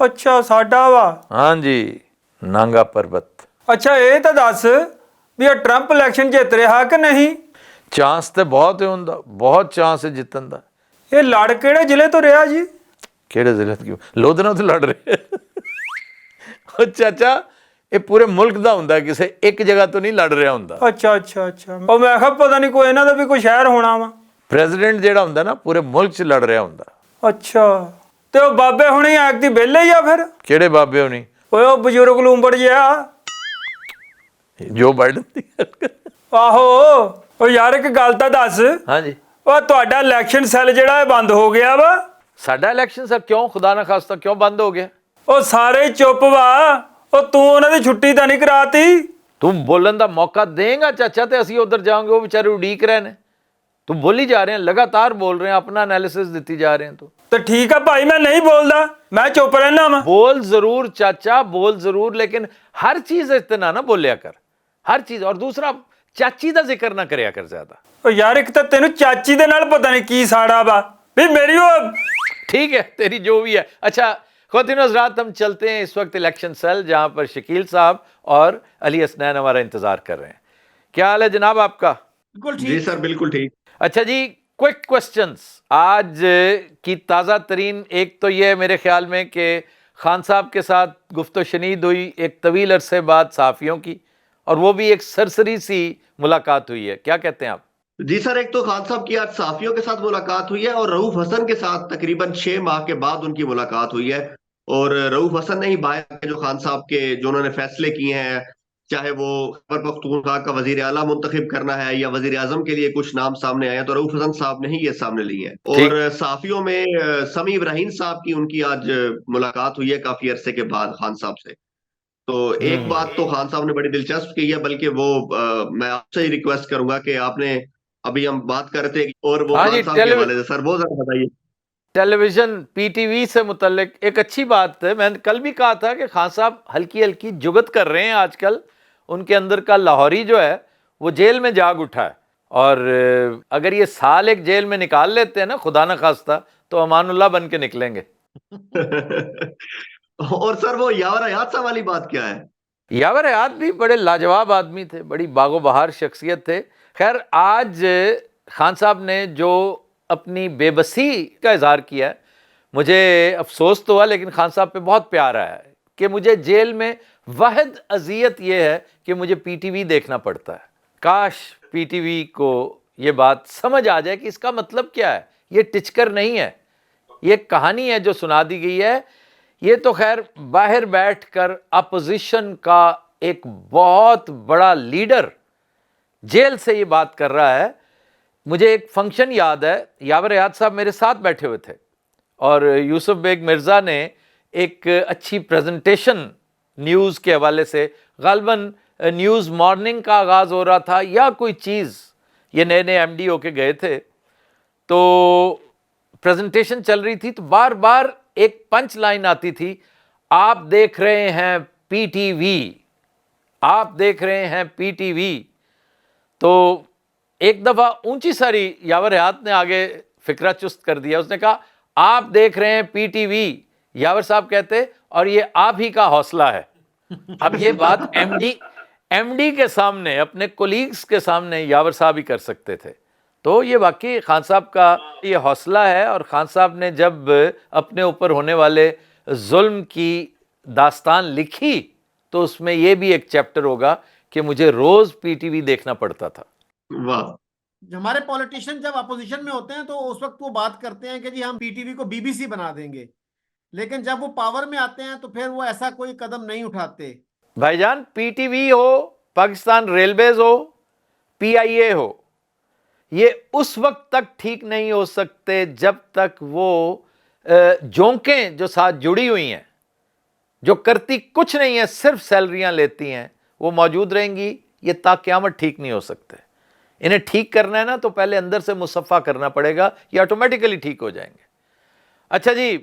ਅੱਛਾ, ਸਾਡਾ ਵਾ। ਹਾਂਜੀ, ਨਾਂਗਾ ਪਰਬਤ। ਅੱਛਾ, ਇਹ ਤਾਂ ਦੱਸ ਵੀ ਇਹ ਟਰੰਪ ਇਲੈਕਸ਼ਨ ਜਿੱਤ ਰਿਹਾ ਕਿ ਨਹੀਂ? ਚਾਂਸ ਤੇ ਬਹੁਤ ਹੈ ਹੁੰਦਾ, ਬਹੁਤ ਚਾਂਸ ਹੈ ਜਿੱਤਣ ਦਾ। ਇਹ ਲੜ ਕਿਹੜੇ ਜ਼ਿਲ੍ਹੇ ਤੋਂ ਰਿਹਾ ਜੀ? ਕਿਹੜੇ ਜ਼ਿਲ੍ਹੇ ਤੋਂ? ਲੋਧਨਾ ਤੋਂ ਲੜ ਰਹੇ। ਉਹ ਚਾਚਾ, ਇਹ ਪੂਰੇ ਮੁਲਕ ਦਾ ਹੁੰਦਾ, ਕਿਸੇ ਇੱਕ ਜਗ੍ਹਾ ਤੋਂ ਨਹੀਂ ਲੜ ਰਿਹਾ ਹੁੰਦਾ। ਅੱਛਾ ਅੱਛਾ ਅੱਛਾ, ਉਹ ਮੈਂ ਕਿਹਾ ਪਤਾ ਨਹੀਂ ਕੋਈ ਇਹਨਾਂ ਦਾ ਵੀ ਕੋਈ ਸ਼ਹਿਰ ਹੋਣਾ ਵਾ। ਪ੍ਰੈਜ਼ੀਡੈਂਟ ਜਿਹੜਾ ਹੁੰਦਾ ਨਾ, ਪੂਰੇ ਮੁਲਕ 'ਚ ਲੜ ਰਿਹਾ ਹੁੰਦਾ। ਅੱਛਾ, ਤੇ ਉਹ ਬਾਬੇ ਹੁਣੀ ਐਕ ਦੀ ਵਿਹਲੇ ਹੀ ਆ ਫਿਰ? ਕਿਹੜੇ ਬਾਬੇ ਹੋਣੀ? ਓਏ ਉਹ ਬਜ਼ੁਰਗ ਲੂੰਬੜ ਜਿਹਾ। ਜੋ ਬਾਈਡਨ ਦੀ ਗੱਲ ਕਰ। ਆਹੋ, ਉਹ ਯਾਰ ਇੱਕ ਗੱਲ ਤਾਂ ਦੱਸ, ਹਾਂਜੀ, ਉਹ ਤੁਹਾਡਾ ਇਲੈਕਸ਼ਨ ਸੈੱਲ ਜਿਹੜਾ ਇਹ ਬੰਦ ਹੋ ਗਿਆ ਵਾ? ਸਾਡਾ ਇਲੈਕਸ਼ਨ ਸਰ ਕਿਉਂ, ਖੁਦਾ ਨਾ ਖਾਸਤਾ, ਕਿਉਂ ਬੰਦ ਹੋ ਗਿਆ? ਉਹ ਸਾਰੇ ਚੁੱਪ ਵਾ। ਉਹ ਤੂੰ ਉਹਨਾਂ ਦੀ ਛੁੱਟੀ ਤਾਂ ਨਹੀਂ ਕਰਾਤੀ? ਤੂੰ ਬੋਲਣ ਦਾ ਮੌਕਾ ਦੇਂਗਾ ਚਾਚਾ ਤੇ ਅਸੀਂ ਉਧਰ ਜਾਵਾਂਗੇ। ਉਹ ਵਿਚਾਰੇ ਉਡੀਕ ਰਹੇ ਨੇ। ਤੂੰ ਬੋਲੀ ਜਾ ਰਹੇ, ਲਗਾਤਾਰ ਬੋਲ ਰਹੇ, ਆਪਣਾ ਐਨਾਲਿਸਿਸ ਦਿੱਤੀ ਜਾ ਰਹੇ ਤੂੰ। ਤੇ ਠੀਕ ਆ ਭਾਈ, ਮੈਂ ਨਹੀਂ ਬੋਲਦਾ, ਮੈਂ ਚੁੱਪ ਰਹਿਣਾ ਵਾ। ਬੋਲ ਜ਼ਰੂਰ ਚਾਚਾ, ਬੋਲ ਜ਼ਰੂਰ, ਲੇਕਿਨ ਹਰ ਚੀਜ਼ ਇਤਨਾ ਨਾ ਬੋਲਿਆ ਕਰ, ਹਰ ਚੀਜ਼। ਔਰ ਦੂਸਰਾ, ਚਾਚੀ ਦਾ ਜ਼ਿਕਰ ਨਾ ਕਰਿਆ ਕਰ ਜ਼ਿਆਦਾ। ਉਹ ਯਾਰ ਇੱਕ ਤਾਂ ਤੈਨੂੰ ਚਾਚੀ ਦੇ ਨਾਲ ਪਤਾ ਨਹੀਂ ਕੀ ਸਾੜਾ ਵਾ ਵੀ ਮੇਰੀ। ਉਹ ठीक है, तेरी जो भी है। अच्छा ख्वातीन हज़रात, हम चलते हैं इस वक्त इलेक्शन सेल, जहां पर शकील साहब और अली हसनैन हमारा इंतजार कर रहे हैं। क्या हाल है जनाब आपका? बिल्कुल ठीक। जी सर, बिल्कुल ठीक। अच्छा जी, क्विक क्वेश्चंस आज की ताज़ा तरीन। एक तो ये मेरे ख्याल में कि खान साहब के साथ गुफ्तो शनीद हुई एक तवील अरसे बाद सहाफ़ियों की, और वो भी एक सरसरी सी मुलाकात हुई है। क्या कहते हैं आप? जी सर, एक तो खान साहब की आज सहाफियों के साथ मुलाकात हुई है और रऊफ हसन के साथ तकरीबन 6 माह के बाद उनकी मुलाकात हुई है। और रऊफ हसन ने ही बाहर के जो खान साहब के जो उन्होंने फैसले किए हैं, चाहे वो खैबर पख्तूनख्वा का वजीर आला मुंतखब करना है या वजीर आजम के लिए कुछ नाम सामने आए हैं, तो रऊफ हसन साहब ने ही ये सामने लिए हैं। और सहाफियों में समी इब्राहिम साहब की उनकी आज मुलाकात हुई है काफी अरसे के बाद खान साहब से। तो एक बात तो खान साहब ने बड़ी दिलचस्प की है, बल्कि वो मैं आपसे ही रिक्वेस्ट करूंगा कि आपने अभी हम बात कर रहे थे और वो खान साहब के हवाले से सर वो जरा बताइए। टेलीविजन पीटीवी से मुतल्लिक एक अच्छी बात है, मैंने कल भी कहा था कि खान साहब हल्की हल्की जुगत कर रहे हैं आजकल। उनके अंदर का लाहौरी जो है वो जेल में जाग उठा है, और अगर ये साल एक जेल में निकाल लेते हैं ना, खुदा न खास्ता, तो अमानुल्लाह बन के निकलेंगे। और सर वो यावर हयात साहब वाली बात क्या है? यावर हयात भी बड़े लाजवाब आदमी थे, बड़ी बागो बहार शख्सियत थे। खैर, आज खान साहब ने जो अपनी बेबसी का इजहार किया है, मुझे अफसोस तो हुआ, लेकिन खान साहब पे बहुत प्यार आया है कि मुझे जेल में वाहिद अजियत ये है कि मुझे पीटीवी देखना पड़ता है। काश पीटीवी को ये बात समझ आ जाए कि इसका मतलब क्या है। ये टिचकर नहीं है, ये कहानी है जो सुना दी गई है। ये तो खैर बाहर बैठकर अपोजिशन का ایک بہت بڑا لیڈر جیل سے یہ بات کر رہا ہے. مجھے ایک فنکشن یاد ہے, یاور حیات صاحب میرے ساتھ بیٹھے ہوئے تھے اور یوسف بیگ مرزا نے ایک اچھی پریزنٹیشن نیوز کے حوالے سے, غالباً نیوز مارننگ کا آغاز ہو رہا تھا یا کوئی چیز, یہ نئے نئے ایم ڈی ہو کے گئے تھے, تو پریزنٹیشن چل رہی تھی تو بار بار ایک پنچ لائن آتی تھی, آپ دیکھ رہے ہیں پی ٹی وی, آپ دیکھ رہے ہیں پی ٹی وی. تو ایک دفعہ اونچی ساری یاور حیات نے آگے فکرہ چست کر دیا, اس نے کہا آپ دیکھ رہے ہیں پی ٹی وی. یاور صاحب کہتے اور یہ آپ ہی کا حوصلہ ہے. اب یہ بات ایم ڈی کے سامنے, اپنے کولیگز کے سامنے یاور صاحب ہی کر سکتے تھے. تو یہ واقعی خان صاحب کا یہ حوصلہ ہے, اور خان صاحب نے جب اپنے اوپر ہونے والے ظلم کی داستان لکھی تو اس میں یہ بھی ایک چیپٹر ہوگا کہ مجھے روز پی ٹی وی دیکھنا پڑتا تھا. واہ. ہمارے پولیٹیشین جب اپوزیشن میں ہوتے ہیں تو اس وقت وہ بات کرتے ہیں کہ جی ہم پی ٹی وی کو بی بی سی بنا دیں گے, لیکن جب وہ پاور میں آتے ہیں تو پھر وہ ایسا کوئی قدم نہیں اٹھاتے. بھائی جان, پی ٹی وی ہو, پاکستان ریلویز ہو, پی آئی اے ہو, یہ اس وقت تک ٹھیک نہیں ہو سکتے جب تک وہ جونکیں جو ساتھ جڑی ہوئی ہیں, جو کرتی کچھ نہیں ہے, صرف سیلریاں لیتی ہیں, وہ موجود رہیں گی. یہ تا قیامت ٹھیک نہیں ہو سکتے. انہیں ٹھیک کرنا ہے نا تو پہلے اندر سے مصفہ کرنا پڑے گا, یہ آٹومیٹیکلی ٹھیک ہو جائیں گے. اچھا جی,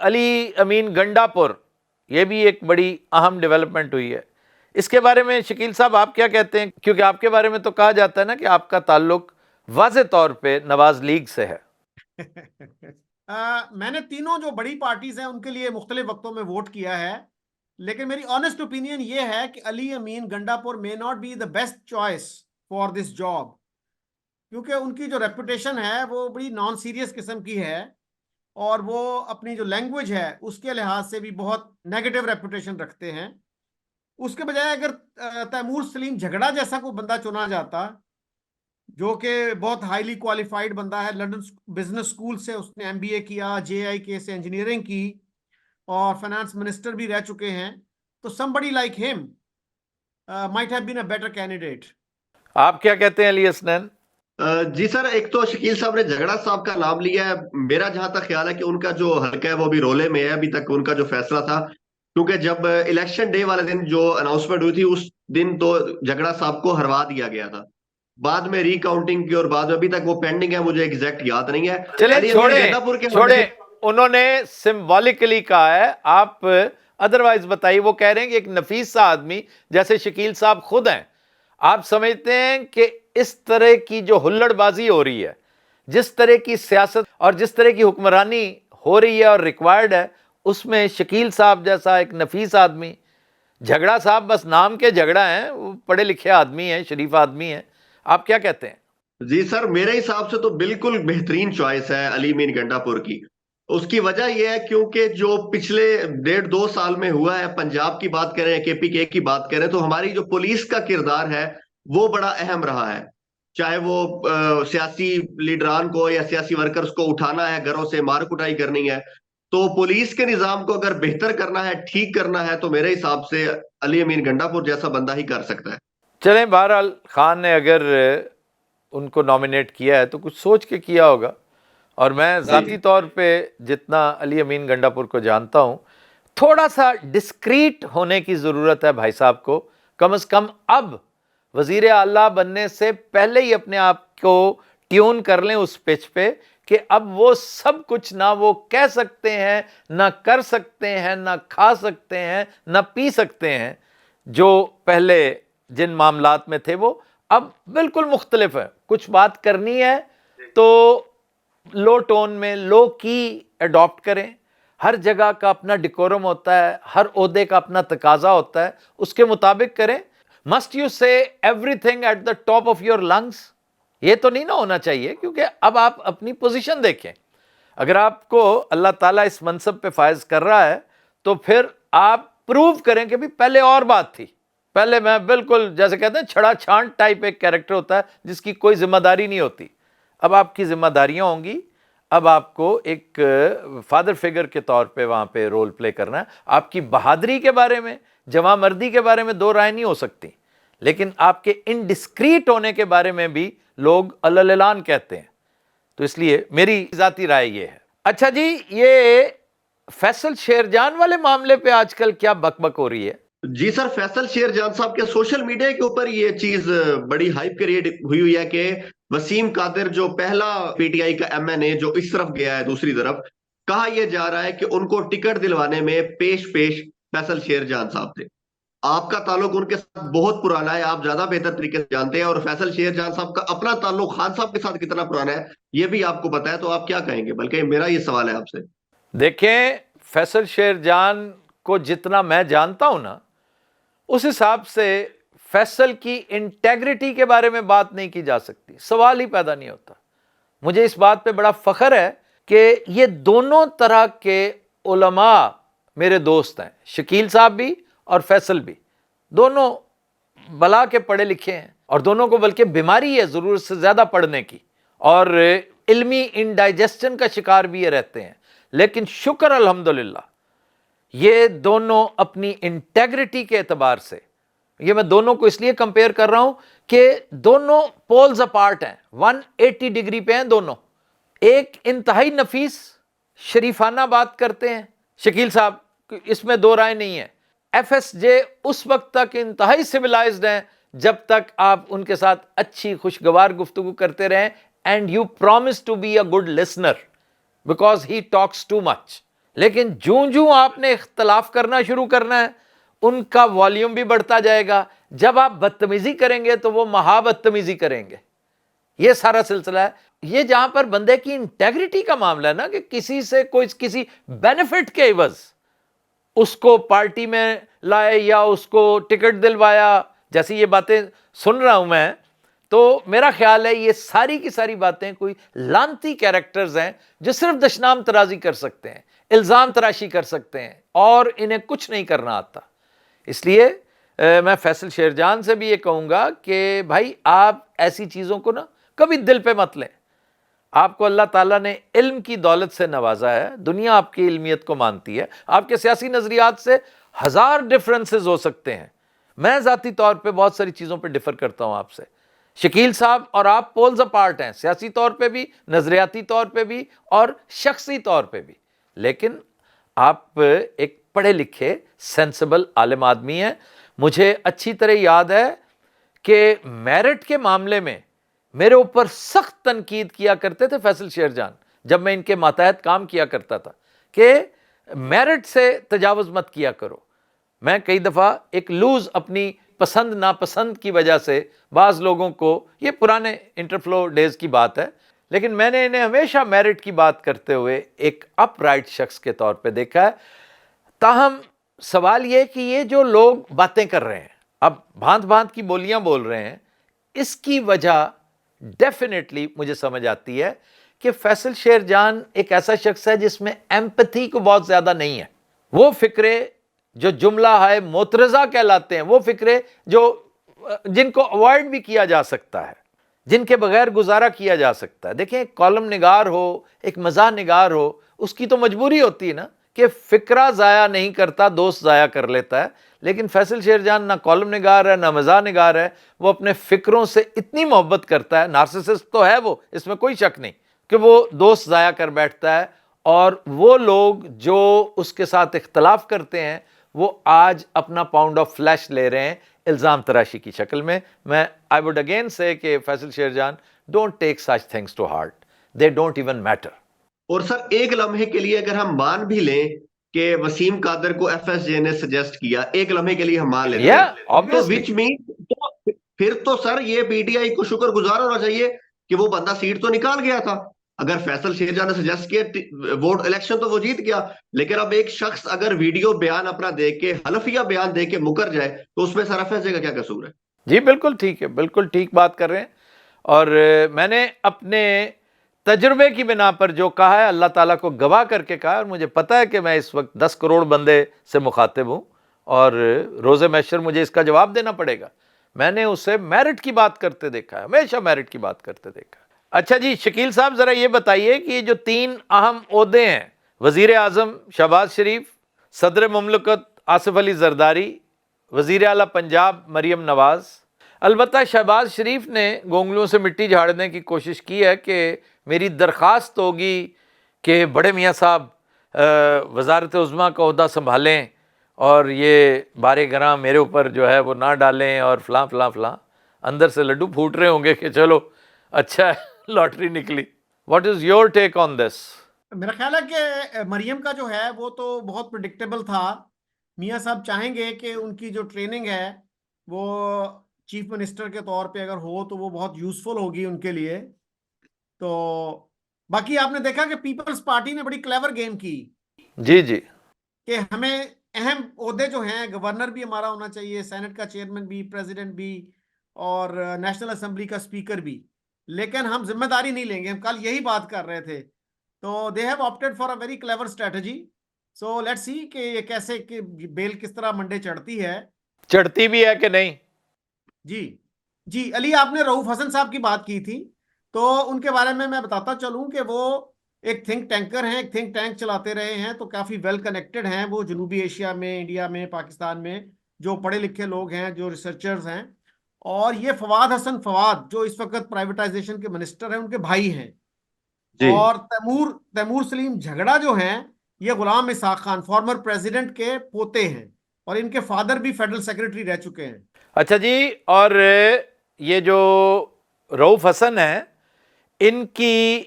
علی امین گنڈا پور, یہ بھی ایک بڑی اہم ڈیولپمنٹ ہوئی ہے. اس کے بارے میں شکیل صاحب آپ کیا کہتے ہیں, کیونکہ آپ کے بارے میں تو کہا جاتا ہے نا کہ آپ کا تعلق واضح طور پہ نواز لیگ سے ہے. میں نے تینوں جو بڑی پارٹیز ہیں ان کے لیے مختلف وقتوں میں ووٹ کیا ہے, لیکن میری آنیسٹ اوپینین یہ ہے کہ علی امین گنڈا پور may not be the best choice for this job, کیونکہ ان کی جو ریپوٹیشن ہے وہ بڑی نان سیریس قسم کی ہے, اور وہ اپنی جو لینگویج ہے اس کے لحاظ سے بھی بہت نیگیٹو ریپوٹیشن رکھتے ہیں. اس کے بجائے اگر تیمور سلیم جھگڑا جیسا کوئی بندہ چنا جاتا, جو کہ بہت ہائیلی کوالیفائڈ بندہ ہے, لنڈن بزنس اسکول سے اس نے ایم بی اے کیا, جے آئی کے سے انجینئرنگ کی, اور فائنانس منسٹر بھی رہ چکے ہیں, تو somebody like him might have been a better candidate. آپ کیا کہتے ہیں علی حسنین؟ جی سر, ایک تو شکیل صاحب نے جھگڑا صاحب کا نام لیا ہے. میرا جہاں تک خیال ہے کہ ان کا جو حلقہ ہے وہ بھی رولے میں ہے, ابھی تک ان کا جو فیصلہ تھا, کیونکہ جب الیکشن ڈے والے دن جو اناؤنسمنٹ ہوئی تھی اس دن تو جھگڑا صاحب کو ہروا دیا گیا تھا. بعد میں ری کاؤنٹنگ کی اور بعد میں ابھی تک وہ پینڈنگ ہے, مجھے ایگزیکٹ یاد نہیں ہے. چلیں چھوڑیں, انہوں نے سمبولکلی کہا ہے, آپ ادروائز بتائیے. وہ کہہ رہے ہیں کہ ایک نفیس سا آدمی جیسے شکیل صاحب خود ہیں, آپ سمجھتے ہیں کہ اس طرح کی جو ہلڑ بازی ہو رہی ہے, جس طرح کی سیاست اور جس طرح کی حکمرانی ہو رہی ہے اور ریکوائرڈ ہے, اس میں شکیل صاحب جیسا ایک نفیس آدمی, جھگڑا صاحب بس نام کے جھگڑا ہیں, وہ پڑھے لکھے آدمی ہیں, شریف آدمی ہیں, آپ کیا کہتے ہیں؟ جی سر, میرے حساب سے تو بالکل بہترین چوائس ہے علی امین گنڈا پور کی. اس کی وجہ یہ ہے کیونکہ جو پچھلے 1.5-2 سال میں ہوا ہے, پنجاب کی بات کریں, کے پی کے کی بات کریں, تو ہماری جو پولیس کا کردار ہے وہ بڑا اہم رہا ہے. چاہے وہ سیاسی لیڈران کو یا سیاسی ورکرز کو اٹھانا ہے, گھروں سے مار کٹائی کرنی ہے, تو پولیس کے نظام کو اگر بہتر کرنا ہے, ٹھیک کرنا ہے, تو میرے حساب سے علی امین گنڈا پور جیسا بندہ ہی کر سکتا ہے. چلیں, بہرحال خان نے اگر ان کو نامینیٹ کیا ہے تو کچھ سوچ کے کیا ہوگا, اور میں ذاتی طور پہ جتنا علی امین گنڈا پور کو جانتا ہوں, تھوڑا سا ڈسکریٹ ہونے کی ضرورت ہے بھائی صاحب کو. کم از کم اب وزیر اعلیٰ بننے سے پہلے ہی اپنے آپ کو ٹیون کر لیں اس پچ پہ کہ اب وہ سب کچھ نہ وہ کہہ سکتے ہیں, نہ کر سکتے ہیں, نہ کھا سکتے ہیں, نہ پی سکتے ہیں. جو پہلے جن معاملات میں تھے وہ اب بالکل مختلف ہے. کچھ بات کرنی ہے تو لو ٹون میں, لو کی اڈاپٹ کریں. ہر جگہ کا اپنا ڈیکورم ہوتا ہے, ہر عہدے کا اپنا تقاضا ہوتا ہے, اس کے مطابق کریں. Must you say everything at the top of your lungs, یہ تو نہیں نہ ہونا چاہیے, کیونکہ اب آپ اپنی پوزیشن دیکھیں. اگر آپ کو اللہ تعالیٰ اس منصب پہ فائز کر رہا ہے تو پھر آپ پروو کریں کہ بھی پہلے اور بات تھی. پہلے میں بالکل جیسے کہتے ہیں چھڑا چھانٹ ٹائپ ایک کیریکٹر ہوتا ہے جس کی کوئی ذمہ داری نہیں ہوتی. اب آپ کی ذمہ داریاں ہوں گی, اب آپ کو ایک فادر فگر کے طور پہ وہاں پہ رول پلے کرنا ہے. آپ کی بہادری کے بارے میں، جواں مردی کے بارے میں دو رائے نہیں ہو سکتی، لیکن آپ کے انڈسکریٹ ہونے کے بارے میں بھی لوگ اعلان کہتے ہیں. تو اس لیے میری ذاتی رائے یہ ہے. اچھا جی، یہ فیصل شیرجان والے معاملے پہ آج کل کیا بک بک ہو رہی ہے؟ جی سر، فیصل شیرجان صاحب کے سوشل میڈیا کے اوپر یہ چیز بڑی ہائپ کریٹ ہوئی ہے کہ وسیم قادر جو پہلا پی ٹی آئی کا ایم این اے جو اس طرف گیا ہے دوسری طرف، کہا یہ جا رہا ہے کہ ان کو ٹکٹ دلوانے میں پیش فیصل شیرجان صاحب تھے. آپ کا تعلق ان کے ساتھ بہت پرانا ہے، آپ زیادہ بہتر طریقے سے جانتے ہیں، اور فیصل شیرجان صاحب کا اپنا تعلق خان صاحب کے ساتھ کتنا پرانا ہے یہ بھی آپ کو پتا ہے. تو آپ کیا کہیں گے؟ بلکہ میرا یہ سوال ہے آپ سے. دیکھیں، فیصل شیرجان کو جتنا میں جانتا ہوں نا، اس حساب سے فیصل کی انٹیگریٹی کے بارے میں بات نہیں کی جا سکتی، سوال ہی پیدا نہیں ہوتا. مجھے اس بات پہ بڑا فخر ہے کہ یہ دونوں طرح کے علماء میرے دوست ہیں، شکیل صاحب بھی اور فیصل بھی. دونوں بلا کے پڑھے لکھے ہیں، اور دونوں کو بلکہ بیماری ہے ضرورت سے زیادہ پڑھنے کی، اور علمی انڈائجسشن کا شکار بھی یہ رہتے ہیں. لیکن شکر الحمدللہ یہ دونوں اپنی انٹیگریٹی کے اعتبار سے، یہ میں دونوں کو اس لیے کمپیئر کر رہا ہوں کہ دونوں پولز اپارٹ ہیں، 180 ڈگری پہ ہیں دونوں. ایک انتہائی نفیس شریفانہ بات کرتے ہیں شکیل صاحب، اس میں دو رائے نہیں ہے. ایف ایس جے اس وقت تک انتہائی سویلائزڈ ہیں جب تک آپ ان کے ساتھ اچھی خوشگوار گفتگو کرتے رہیں، and you promise to be a good listener because he talks too much. لیکن جوں آپ نے اختلاف کرنا شروع کرنا ہے، ان کا والیوم بھی بڑھتا جائے گا. جب آپ بدتمیزی کریں گے تو وہ مہا بدتمیزی کریں گے. یہ سارا سلسلہ ہے. یہ جہاں پر بندے کی انٹیگریٹی کا معاملہ ہے نا، کہ کسی سے کوئی کسی بینیفٹ کے عوض اس کو پارٹی میں لائے یا اس کو ٹکٹ دلوایا، جیسی یہ باتیں سن رہا ہوں میں، تو میرا خیال ہے یہ ساری کی ساری باتیں کوئی لانتی کیریکٹرز ہیں جو صرف دشنام ترازی کر سکتے ہیں، الزام تراشی کر سکتے ہیں، اور انہیں کچھ نہیں کرنا آتا. اس لیے میں فیصل شیرجان سے بھی یہ کہوں گا کہ بھائی آپ ایسی چیزوں کو نا کبھی دل پہ مت لیں. آپ کو اللہ تعالیٰ نے علم کی دولت سے نوازا ہے، دنیا آپ کی علمیت کو مانتی ہے. آپ کے سیاسی نظریات سے ہزار ڈفرنسز ہو سکتے ہیں. میں ذاتی طور پہ بہت ساری چیزوں پہ ڈفر کرتا ہوں آپ سے. شکیل صاحب اور آپ پولز اپارٹ ہیں، سیاسی طور پہ بھی، نظریاتی طور پہ بھی، اور شخصی طور پہ بھی. لیکن آپ ایک پڑھے لکھے سینسیبل عالم آدمی ہیں. مجھے اچھی طرح یاد ہے کہ میرٹ کے معاملے میں میرے اوپر سخت تنقید کیا کرتے تھے فیصل شیرجان، جب میں ان کے ماتحت کام کیا کرتا تھا، کہ میرٹ سے تجاوز مت کیا کرو. میں کئی دفعہ ایک لوز اپنی پسند ناپسند کی وجہ سے بعض لوگوں کو، یہ پرانے انٹرفلو ڈیز کی بات ہے، لیکن میں نے انہیں ہمیشہ میرٹ کی بات کرتے ہوئے ایک اپ رائٹ شخص کے طور پہ دیکھا ہے. تاہم سوال یہ کہ یہ جو لوگ باتیں کر رہے ہیں، اب بھانت بھانت کی بولیاں بول رہے ہیں، اس کی وجہ ڈیفینیٹلی مجھے سمجھ آتی ہے کہ فیصل شیرجان ایک ایسا شخص ہے جس میں ایمپتھی کو بہت زیادہ نہیں ہے. وہ فکرے جو جملہ ہے معترضہ کہلاتے ہیں، وہ فکرے جن کو اوائڈ بھی کیا جا سکتا ہے، جن کے بغیر گزارا کیا جا سکتا ہے. دیکھیں، ایک کالم نگار ہو، ایک مزاح نگار ہو، اس کی تو مجبوری ہوتی ہے نا کہ فکرہ ضائع نہیں کرتا، دوست ضائع کر لیتا ہے. لیکن فیصل شیرجان نہ کالم نگار ہے نہ مزاح نگار ہے، وہ اپنے فکروں سے اتنی محبت کرتا ہے. نارسسسٹ تو ہے وہ، اس میں کوئی شک نہیں کہ وہ دوست ضائع کر بیٹھتا ہے. اور وہ لوگ جو اس کے ساتھ اختلاف کرتے ہیں، وہ آج اپنا پاؤنڈ آف فلیش لے رہے ہیں الزام تراشی کی شکل میں. میں آئی وڈ اگین سے کہ Faisal Sherjan don't take such things to heart, they don't even matter. اور سر ایک لمحے کے لیے اگر ہم مان بھی لیں کہ وسیم قادر کو ایف ایس جے نے سجیسٹ کیا، ایک لمحے کے لیے ہم مان لیتے ہیں، پھر تو سر یہ پی ٹی آئی کو شکر گزار ہونا چاہیے کہ وہ بندہ سیٹ تو نکال گیا تھا. اگر فیصل شیرجان نے سجیسٹ کیا ووٹ الیکشن تو وہ جیت گیا. لیکن اب ایک شخص اگر ویڈیو بیان اپنا دے کے، حلفیہ بیان دے کے مکر جائے تو اس میں سر ایف ایس جے کا کیا قصور ہے؟ جی بالکل ٹھیک ہے، بالکل ٹھیک بات کر رہے ہیں. اور میں نے اپنے تجربے کی بنا پر جو کہا ہے اللہ تعالیٰ کو گواہ کر کے کہا ہے، اور مجھے پتا ہے کہ میں اس وقت 10 کروڑ بندے سے مخاطب ہوں اور روز محشر مجھے اس کا جواب دینا پڑے گا. میں نے اسے میرٹ کی بات کرتے دیکھا ہے، ہمیشہ میرٹ کی بات کرتے دیکھا ہے. اچھا جی شکیل صاحب ذرا یہ بتائیے کہ یہ جو 3 اہم عہدے ہیں، وزیر اعظم شہباز شریف، صدر مملکت آصف علی زرداری، وزیر اعلیٰ پنجاب مریم نواز، البتہ شہباز شریف نے گونگلوں سے مٹی جھاڑنے کی کوشش کی ہے کہ میری درخواست ہوگی کہ بڑے میاں صاحب وزارت عظمیٰ کا عہدہ سنبھالیں اور یہ بار گراں میرے اوپر جو ہے وہ نہ ڈالیں اور فلاں فلاں فلاں. اندر سے لڈو پھوٹ رہے ہوں گے کہ چلو اچھا ہے لاٹری نکلی. واٹ از یور ٹیک آن دس؟ میرا خیال ہے کہ مریم کا جو ہے وہ تو بہت پریڈکٹیبل تھا. میاں صاحب چاہیں گے کہ ان کی جو ٹریننگ ہے وہ چیف منسٹر کے طور پہ اگر ہو تو وہ بہت یوزفل ہوگی ان کے لیے. تو باقی آپ نے دیکھا کہ پیپلز پارٹی نے بڑی کلیور گیم کی جی جی کہ ہمیں اہم عہدے جو ہیں، گورنر بھی ہمارا ہونا چاہیے، سینٹ کا چیئرمین بھی، پریزیڈنٹ بھی، اور نیشنل اسمبلی کا اسپیکر بھی، لیکن ہم ذمہ داری نہیں لیں گے. ہم کل یہی بات کر رہے تھے. تو they have opted for a very clever strategy. So let see کہ یہ کیسے کہ بیل کس طرح منڈے چڑھتی ہے. چڑھتی بھی ہے کہ نہیں. جی علی، آپ نے رؤوف حسن صاحب کی بات کی تھی، تو ان کے بارے میں بتاتا چلوں کہ وہ ایک تھنک ٹینکر ہیں، ایک تھنک ٹینک چلاتے رہے ہیں، تو کافی ویل کنیکٹڈ ہیں وہ جنوبی ایشیا میں، انڈیا میں، پاکستان میں جو پڑھے لکھے لوگ ہیں، جو ریسرچرز ہیں. اور یہ فواد حسن فواد جو اس وقت پرائیویٹائزیشن کے منسٹر ہیں، ان کے بھائی ہیں. اور تیمور سلیم جھگڑا جو ہیں یہ غلام اسحاق خان فارمر پریزیڈنٹ کے پوتے ہیں، اور ان کے فادر بھی فیڈرل سیکرٹری رہ چکے ہیں. اچھا جی، اور یہ جو رؤوف حسن ہیں ان کی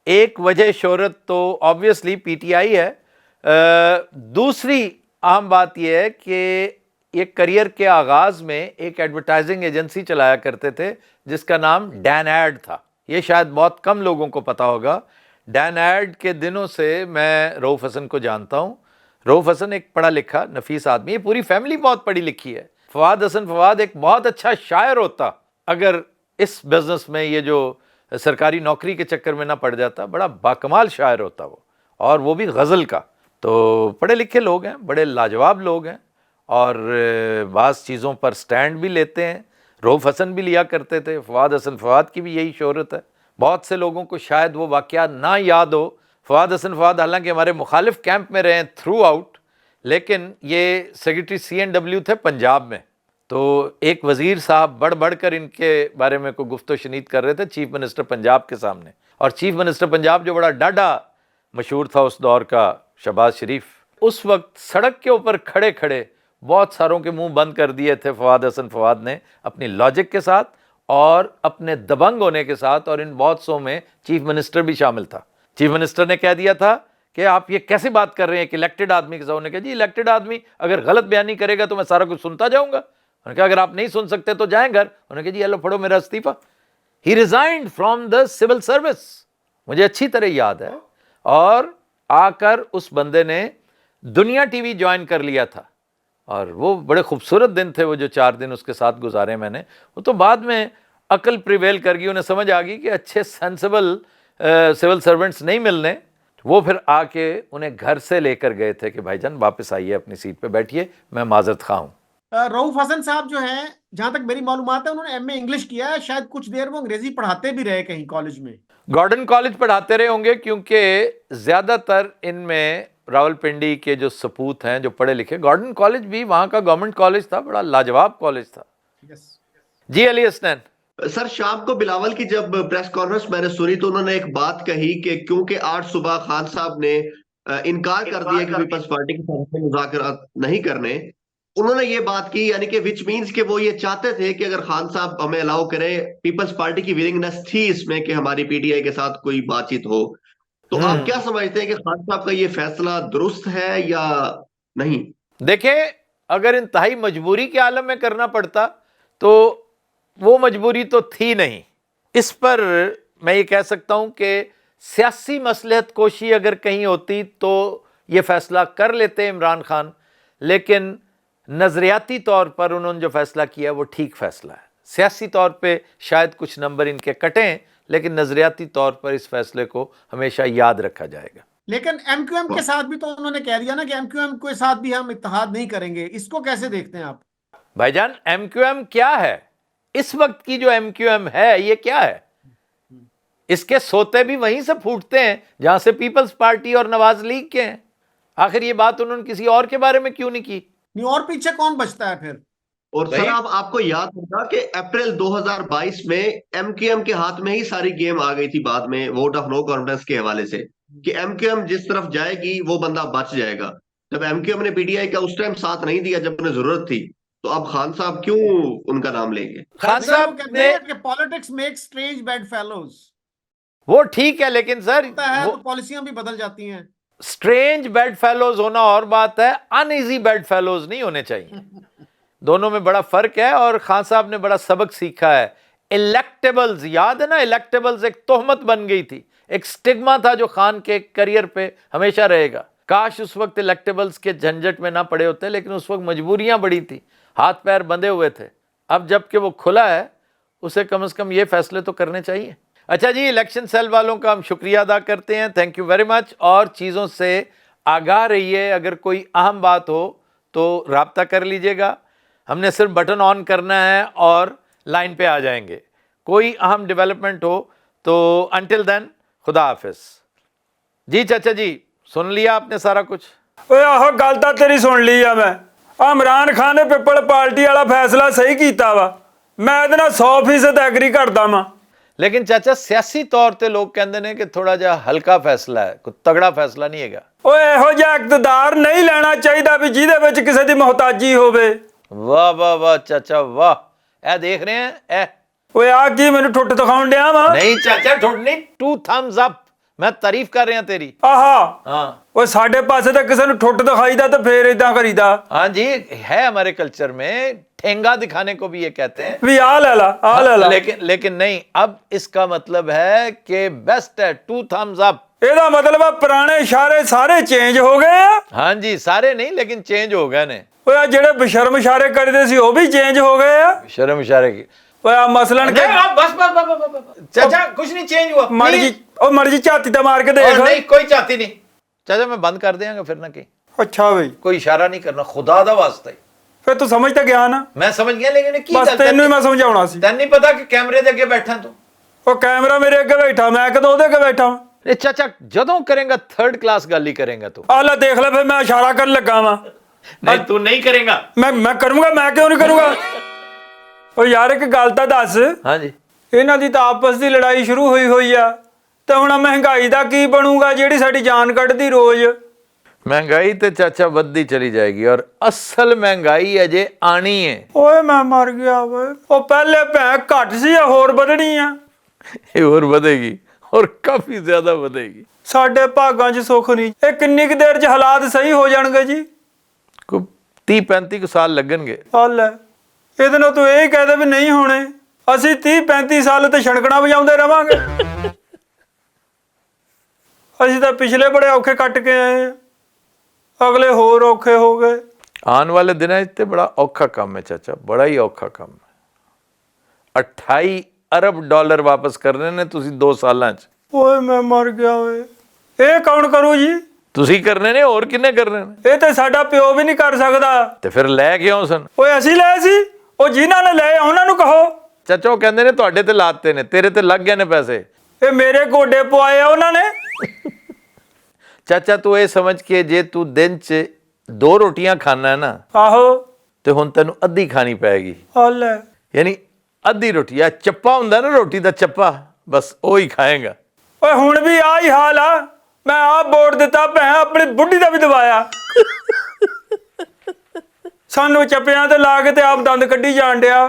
ایک وجہ شہرت تو آبویسلی پی ٹی آئی ہے. دوسری اہم بات یہ ہے کہ یہ کریئر کے آغاز میں ایک ایڈورٹائزنگ ایجنسی چلایا کرتے تھے جس کا نام ڈین ایڈ تھا. یہ شاید بہت کم لوگوں کو پتا ہوگا. ڈین ایڈ کے دنوں سے میں رؤوف حسن کو جانتا ہوں. رؤوف حسن ایک پڑھا لکھا نفیس آدمی ہے، پوری فیملی بہت پڑھی لکھی ہے. فواد حسن فواد ایک بہت اچھا شاعر ہوتا اگر اس بزنس میں یہ جو سرکاری نوکری کے چکر میں نہ پڑ جاتا. بڑا باکمال شاعر ہوتا وہ، اور وہ بھی غزل کا. تو پڑھے لکھے لوگ ہیں، بڑے لاجواب لوگ ہیں، اور بعض چیزوں پر سٹینڈ بھی لیتے ہیں. رؤوف حسن بھی لیا کرتے تھے. فواد حسن فواد کی بھی یہی شہرت ہے. بہت سے لوگوں کو شاید وہ واقعات نہ یاد ہو. فواد حسن فواد حالانکہ ہمارے مخالف کیمپ میں رہے ہیں تھرو آؤٹ، لیکن یہ سیکرٹری سی این ڈبلیو تھے پنجاب میں. تو ایک وزیر صاحب بڑھ کر ان کے بارے میں کوئی گفت و شنید کر رہے تھے چیف منسٹر پنجاب کے سامنے. اور چیف منسٹر پنجاب جو بڑا ڈاڈا مشہور تھا اس دور کا، شہباز شریف، اس وقت سڑک کے اوپر کھڑے کھڑے بہت ساروں کے منہ بند کر دیے تھے فواد حسن فواد نے، اپنی لاجک کے ساتھ اور اپنے دبنگ ہونے کے ساتھ. اور ان بہت سو میں چیف منسٹر بھی شامل تھا. چیف منسٹر نے کہہ دیا تھا کہ آپ یہ کیسے بات کر رہے ہیں کہ الیکٹڈ آدمی کے ساتھ. انہوں نے کہا جی الیکٹڈ آدمی اگر غلط بیانی کرے گا تو میں سارا کچھ سنتا جاؤں گا. انہوں نے کہا اگر آپ نہیں سن سکتے تو جائیں گھر. انہوں نے کہا جی ہیلو پڑھو میرا استعفیٰ. He resigned from the civil service. مجھے اچھی طرح یاد ہے. اور آ کر اس بندے نے دنیا ٹی وی جوائن کر لیا تھا. اور وہ بڑے خوبصورت دن تھے وہ جو 4 دن اس کے ساتھ گزارے میں نے. وہ تو بعد میں عقل پریویل کر گئی، انہیں سمجھ آ گئی کہ اچھے سینسیبل سول سرونٹس نہیں ملنے. وہ پھر آ کے انہیں گھر سے لے کر گئے تھے کہ بھائی جان واپس آئیے، اپنی سیٹ پہ بیٹھیے، میں معذرت خواہ ہوں. رؤوف حسن صاحب جو ہیں، جہاں تک میری معلومات ہے، انہوں نے ایم اے انگلش کیا ہے. شاید کچھ دیر وہ انگریزی پڑھاتے بھی رہے کہیں کالج میں. گارڈن کالج پڑھاتے رہے ہوں گے، کیونکہ زیادہ تر ان میں راول پنڈی کے جو سپوت ہیں جو پڑھے لکھے. گارڈن کالج بھی وہاں کا گورنمنٹ کالج تھا، بڑا لاجواب کالج تھا. جی علی حسنین. سر شام کو بلاول کی جب پریس کانفرنس میں نے سنی تو انہوں نے ایک بات کہی کہ کیونکہ آج صبح خان صاحب نے انکار کر دیا کہ پیپلز پارٹی کے ساتھ مذاکرات نہیں کرنے. انہوں نے یہ بات کی، یعنی کہ وچ مینز کہ وہ یہ چاہتے تھے کہ اگر خان صاحب ہمیں الاؤ کریں، پیپلز پارٹی کی ولنگنس تھی اس میں کہ ہماری پی ٹی آئی کے ساتھ کوئی بات چیت ہو. تو آپ کیا سمجھتے ہیں کہ خان صاحب کا یہ فیصلہ درست ہے یا نہیں؟ دیکھیں، اگر انتہائی مجبوری کے عالم میں کرنا پڑتا تو وہ مجبوری تو تھی نہیں. اس پر میں یہ کہہ سکتا ہوں کہ سیاسی مصلحت کوشی اگر کہیں ہوتی تو یہ فیصلہ کر لیتے عمران خان. لیکن نظریاتی طور پر انہوں نے جو فیصلہ کیا وہ ٹھیک فیصلہ ہے. سیاسی طور پہ شاید کچھ نمبر ان کے کٹیں، لیکن نظریاتی طور پر اس فیصلے کو ہمیشہ یاد رکھا جائے گا. لیکن ایم کیو ایم کے ساتھ بھی تو انہوں نے کہہ دیا نا کہ ایم کیو ایم کے ساتھ بھی ہم اتحاد نہیں کریں گے. اس کو کیسے دیکھتے ہیں آپ؟ بھائی جان، ایم کیو ایم کیا ہے؟ اس وقت کی جو ایم کیو ایم ہے یہ کیا ہے؟ इसके सोते भी वहीं से फूटते हैं जहां से पीपल्स पार्टी और नवाज लीग के हैं। आखिर ये बात उन्होंने किसी और के बारे में क्यों नहीं की? नहीं, और पीछे कौन बचता है फिर? और सर आपको याद होगा कि अप्रैल 2022 में एमक्यूएम के हाथ में ही सारी गेम आ गई थी बाद में वोट ऑफ नो कॉन्फिडेंस के हवाले से, कि एमक्यूएम जिस तरफ जाएगी वो बंदा बच जाएगा। जब एमक्यूएम ने पीटीआई का उस टाइम साथ नहीं दिया जब उन्हें जरूरत थी, तो अब खान साहब क्यों उनका नाम लेंगे? खान साहब कहते ने हैं कि politics make strange bed fellows. वो ठीक है, लेकिन सर है वो तो पॉलिसियां भी बदल जाती हैं। स्ट्रेंज बेड फेलोज होना और बात है, अनईजी बेड फेलोज नहीं होने चाहिए। दोनों में बड़ा फर्क है और खान साहब ने बड़ा सबक सीखा है। इलेक्टेबल्स, याद है ना, इलेक्टेबल्स एक तोहमत बन गई थी, एक स्टिग्मा था जो खान के करियर पे हमेशा रहेगा। काश उस वक्त इलेक्टेबल्स के झंझट में ना पड़े होते, लेकिन उस वक्त मजबूरियां बड़ी थी, हाथ पैर बंधे हुए थे। अब जबकि वो खुला है, उसे कम से कम ये फैसले तो करने चाहिए। अच्छा जी, इलेक्शन सेल वालों का हम शुक्रिया अदा करते हैं, थैंक यू वेरी मच। और चीज़ों से आगाह रहिए, अगर कोई अहम बात हो तो राब्ता कर लीजिएगा। हमने सिर्फ बटन ऑन करना है और लाइन पे आ जाएंगे। कोई अहम डेवलपमेंट हो तो अंटिल देन खुदा हाफिज। जी चाचा जी, सुन लिया आपने सारा कुछ? ਓਏ ਆਹੋ ਗੱਲ ਤਾਂ ਤੇਰੀ ਸੁਣ ਲਈ ਆ ਮੈਂ। ਇਮਰਾਨ ਖਾਨ ਨੇ ਪਿੱਪਲ ਪਾਰਟੀ ਵਾਲਾ ਫੈਸਲਾ ਸਹੀ ਕੀਤਾ ਵਾ, ਮੈਂ ਇਹਦੇ ਨਾਲ 100% ਐਗਰੀ ਕਰਦਾ ਵਾਂ। लेकिन चाचा सियासी तौर पे लोग कहते हैं कि थोड़ा जा हल्का फैसला है, कोई तगड़ा फैसला नहीं हैगा। ਓਏ ਇਹੋ ਜਿਹਾ ਇਕਤਦਾਰ ਨਹੀਂ ਲੈਣਾ ਚਾਹੀਦਾ ਵੀ ਜਿਹਦੇ ਵਿੱਚ ਕਿਸੇ ਦੀ ਮੁਹਤਾਜੀ ਹੋਵੇ। वाह वाह वाह चाचा वाह, ए देख रहे हैं ए? ਓਏ ਆ ਕੀ ਮੈਨੂੰ ਠੁੱਟ ਦਿਖਾਉਣ ਡਿਆ ਵਾ? नहीं चाचा ठोड नहीं, 2 thumbs up, मैं तारीफ कर रहा तेरी। ਆਹਾ हाँ ਓਏ ਸਾਡੇ ਪਾਸੇ ਤਾਂ ਕਿਸੇ ਨੂੰ ਠੁੱਟ ਦਿਖਾਈਦਾ ਤੇ ਫੇਰ ਇਦਾਂ ਕਰੀਦਾ हाँ जी, है हमारे कल्चर में, ठेंगा दिखाने को भी ये कहते हैं। ਵੀ ਆ ਲੈ ਲਾ ਆ ਲੈ ਲਾ। लेकिन नहीं, अब इसका मतलब है कि बेस्ट है, 2 thumbs up। ਇਹਦਾ ਮਤਲਬ ਆ ਪੁਰਾਣੇ ਇਸ਼ਾਰੇ ਸਾਰੇ ਚੇਂਜ ਹੋ ਗਏ ਆ। हाँ जी, सारे नहीं लेकिन चेंज हो गए ने। ਓਏ ਆ ਜਿਹੜੇ ਬਸ਼ਰਮ ਇਸ਼ਾਰੇ ਕਰਦੇ ਸੀ ਉਹ ਵੀ ਚੇਂਜ ਹੋ ਗਏ ਆ। शर्म इशारे की ਓਏ ਆ ਮਸਲਨ ਕਿ बस बस बस बस बस चाचा कुछ नहीं चेंज हुआ। ਮਰ ਜੀ ਉਹ ਮਰ ਜੀ ਝਾਤੀ ਤਾਂ ਮਾਰ ਕੇ ਦੇਖ। और नहीं कोई चाहती नहीं चाचा, मैं बंद कर देंगे फिर ना, कहीं ਅੱਛਾ ਬਈ कोई इशारा नहीं करना, खुदा दा वास्ता ही। ਫਿਰ ਤੂੰ समझ ਤਾਂ ਗਿਆ ਨਾ? मैं समझ गया, लेकिन की ਬਸ ਤੈਨੂੰ ਹੀ ਮੈਂ ਸਮਝਾਉਣਾ ਸੀ। ਤੈਨੂੰ नहीं पता कि कैमरे ਦੇ ਅੱਗੇ ਬੈਠਾ ਤੂੰ? ਉਹ ਕੈਮਰਾ ਮੇਰੇ ਅੱਗੇ ਬੈਠਾ, ਮੈਂ ਕਦੋਂ ਉਹਦੇ ਅੱਗੇ ਬੈਠਾ? ਇਹ ਚਾਚਾ ਜਦੋਂ करेगा थर्ड क्लास ਗੱਲ ਹੀ करेगा तू। ਆ ਲੈ ਦੇਖ ਲੈ, ਫਿਰ ਮੈਂ ਇਸ਼ਾਰਾ ਕਰਨ ਲੱਗਾ ਵਾਂ। नहीं तू नहीं करेगा। ਮੈਂ ਕਰੂੰਗਾ, ਮੈਂ ਕਿਉਂ ਨਹੀਂ ਕਰੂੰਗਾ? ਉਹ ਯਾਰ ਇੱਕ ਗੱਲ ਤਾਂ ਦੱਸ, हाँ जी, ਇਹਨਾਂ ਦੀ ਤਾਂ ਆਪਸ ਦੀ ਲੜਾਈ ਸ਼ੁਰੂ ਹੋਈ ਆ, ਤੇ ਹੁਣ ਮਹਿੰਗਾਈ ਦਾ ਕੀ ਬਣੂਗਾ ਜਿਹੜੀ ਸਾਡੀ ਜਾਨ ਕੱਢਦੀ ਰੋਜ਼? महंगाई तो चाचा बढ़ती चली जाएगी और असल महंगाई अजे आनी है। ਓਏ ਮੈਂ ਮਰ ਗਿਆ ਓਏ। ਉਹ ਪਹਿਲੇ ਭੈਂ ਘੱਟ ਸੀ ਆ ਹੋਰ ਵਧਣੀ ਆ। ये और बढ़ेगी और काफी ज्यादा बढ़ेगी। ਸਾਡੇ ਭਾਗਾਂ 'ਚ ਸੁੱਖ ਨਹੀਂ। ਇਹ ਕਿੰਨੀ ਕੁ ਦੇਰ 'ਚ ਹਾਲਾਤ ਸਹੀ ਹੋ ਜਾਣਗੇ ਜੀ? को 30-35 साल लगनगे। ਹੱਲ ਹੈ ਇਹਦੇ ਨਾਲ ਤੂੰ ਇਹ ਕਹਿ ਦੇ ਵੀ ਨਹੀਂ ਹੋਣੇ। ਅਸੀਂ 30-35 ਸਾਲ ਤੇ ਛਣਕਣਾ ਵਜਾਉਂਦੇ ਰਵਾਂਗੇ। ਅਸੀਂ ਤਾਂ ਪਿਛਲੇ ਬੜੇ ਔਖੇ ਕੱਟ ਕੇ ਆਏ ਆ, ਅਗਲੇ ਹੋਰ ਔਖੇ ਹੋ ਗਏ। आने वाले दिन इतने बड़ा औखा काम है चाचा, बड़ा ही औखा काम है। 28 अरब डॉलर वापस करने ने तुसी 2 सालां च। ਓਏ ਮੈਂ ਮਰ ਗਿਆ ਓਏ। ਇਹ ਕੌਣ ਕਰੂ ਜੀ? तुसी करने ने, और किन्ने करने ने? ਇਹ ਤੇ ਸਾਡਾ ਪਿਓ ਵੀ ਨਹੀਂ ਕਰ ਸਕਦਾ। ते फिर लै क्यों सन? ਓਏ ਅਸੀਂ ਲਏ ਸੀ, ਉਹ ਜਿਨ੍ਹਾਂ ਨੇ ਲਏ ਉਹਨਾਂ ਨੂੰ ਕਹੋ। चाचा वो कहंदे ने तुहाडे ते लाते ने, तेरे ते लग गए ने पैसे। ਇਹ ਮੇਰੇ ਗੋਡੇ ਪਵਾਏ ਆ ਉਹਨਾਂ ਨੇ। चाचा तू ये समझ के जे तू दिन च 2 रोटियां खाना है ना, ਆਹੋ ते हुण तैनू अद्धी खानी पैगी। ਹੱਲ ਹੈ। यानी अद्धी रोटी, या चप्पा हुंदा ना रोटी दा चप्पा, बस ओ ही खाएगा। ਓਏ ਹੁਣ ਵੀ ਆ ਹੀ ਹਾਲ ਆ। ਮੈਂ ਆਪ ਬੋਰਡ ਦਿੱਤਾ ਭੈਂ ਆਪਣੀ ਬੁੱਢੀ ਦਾ ਵੀ ਦਵਾਇਆ। ਸਾਨੂੰ ਚੱਪਿਆਂ ਤੇ ਲਾ ਕੇ ਤੇ ਆਪ ਦੰਦ ਕੱਢੀ ਜਾਣ ਡਿਆ।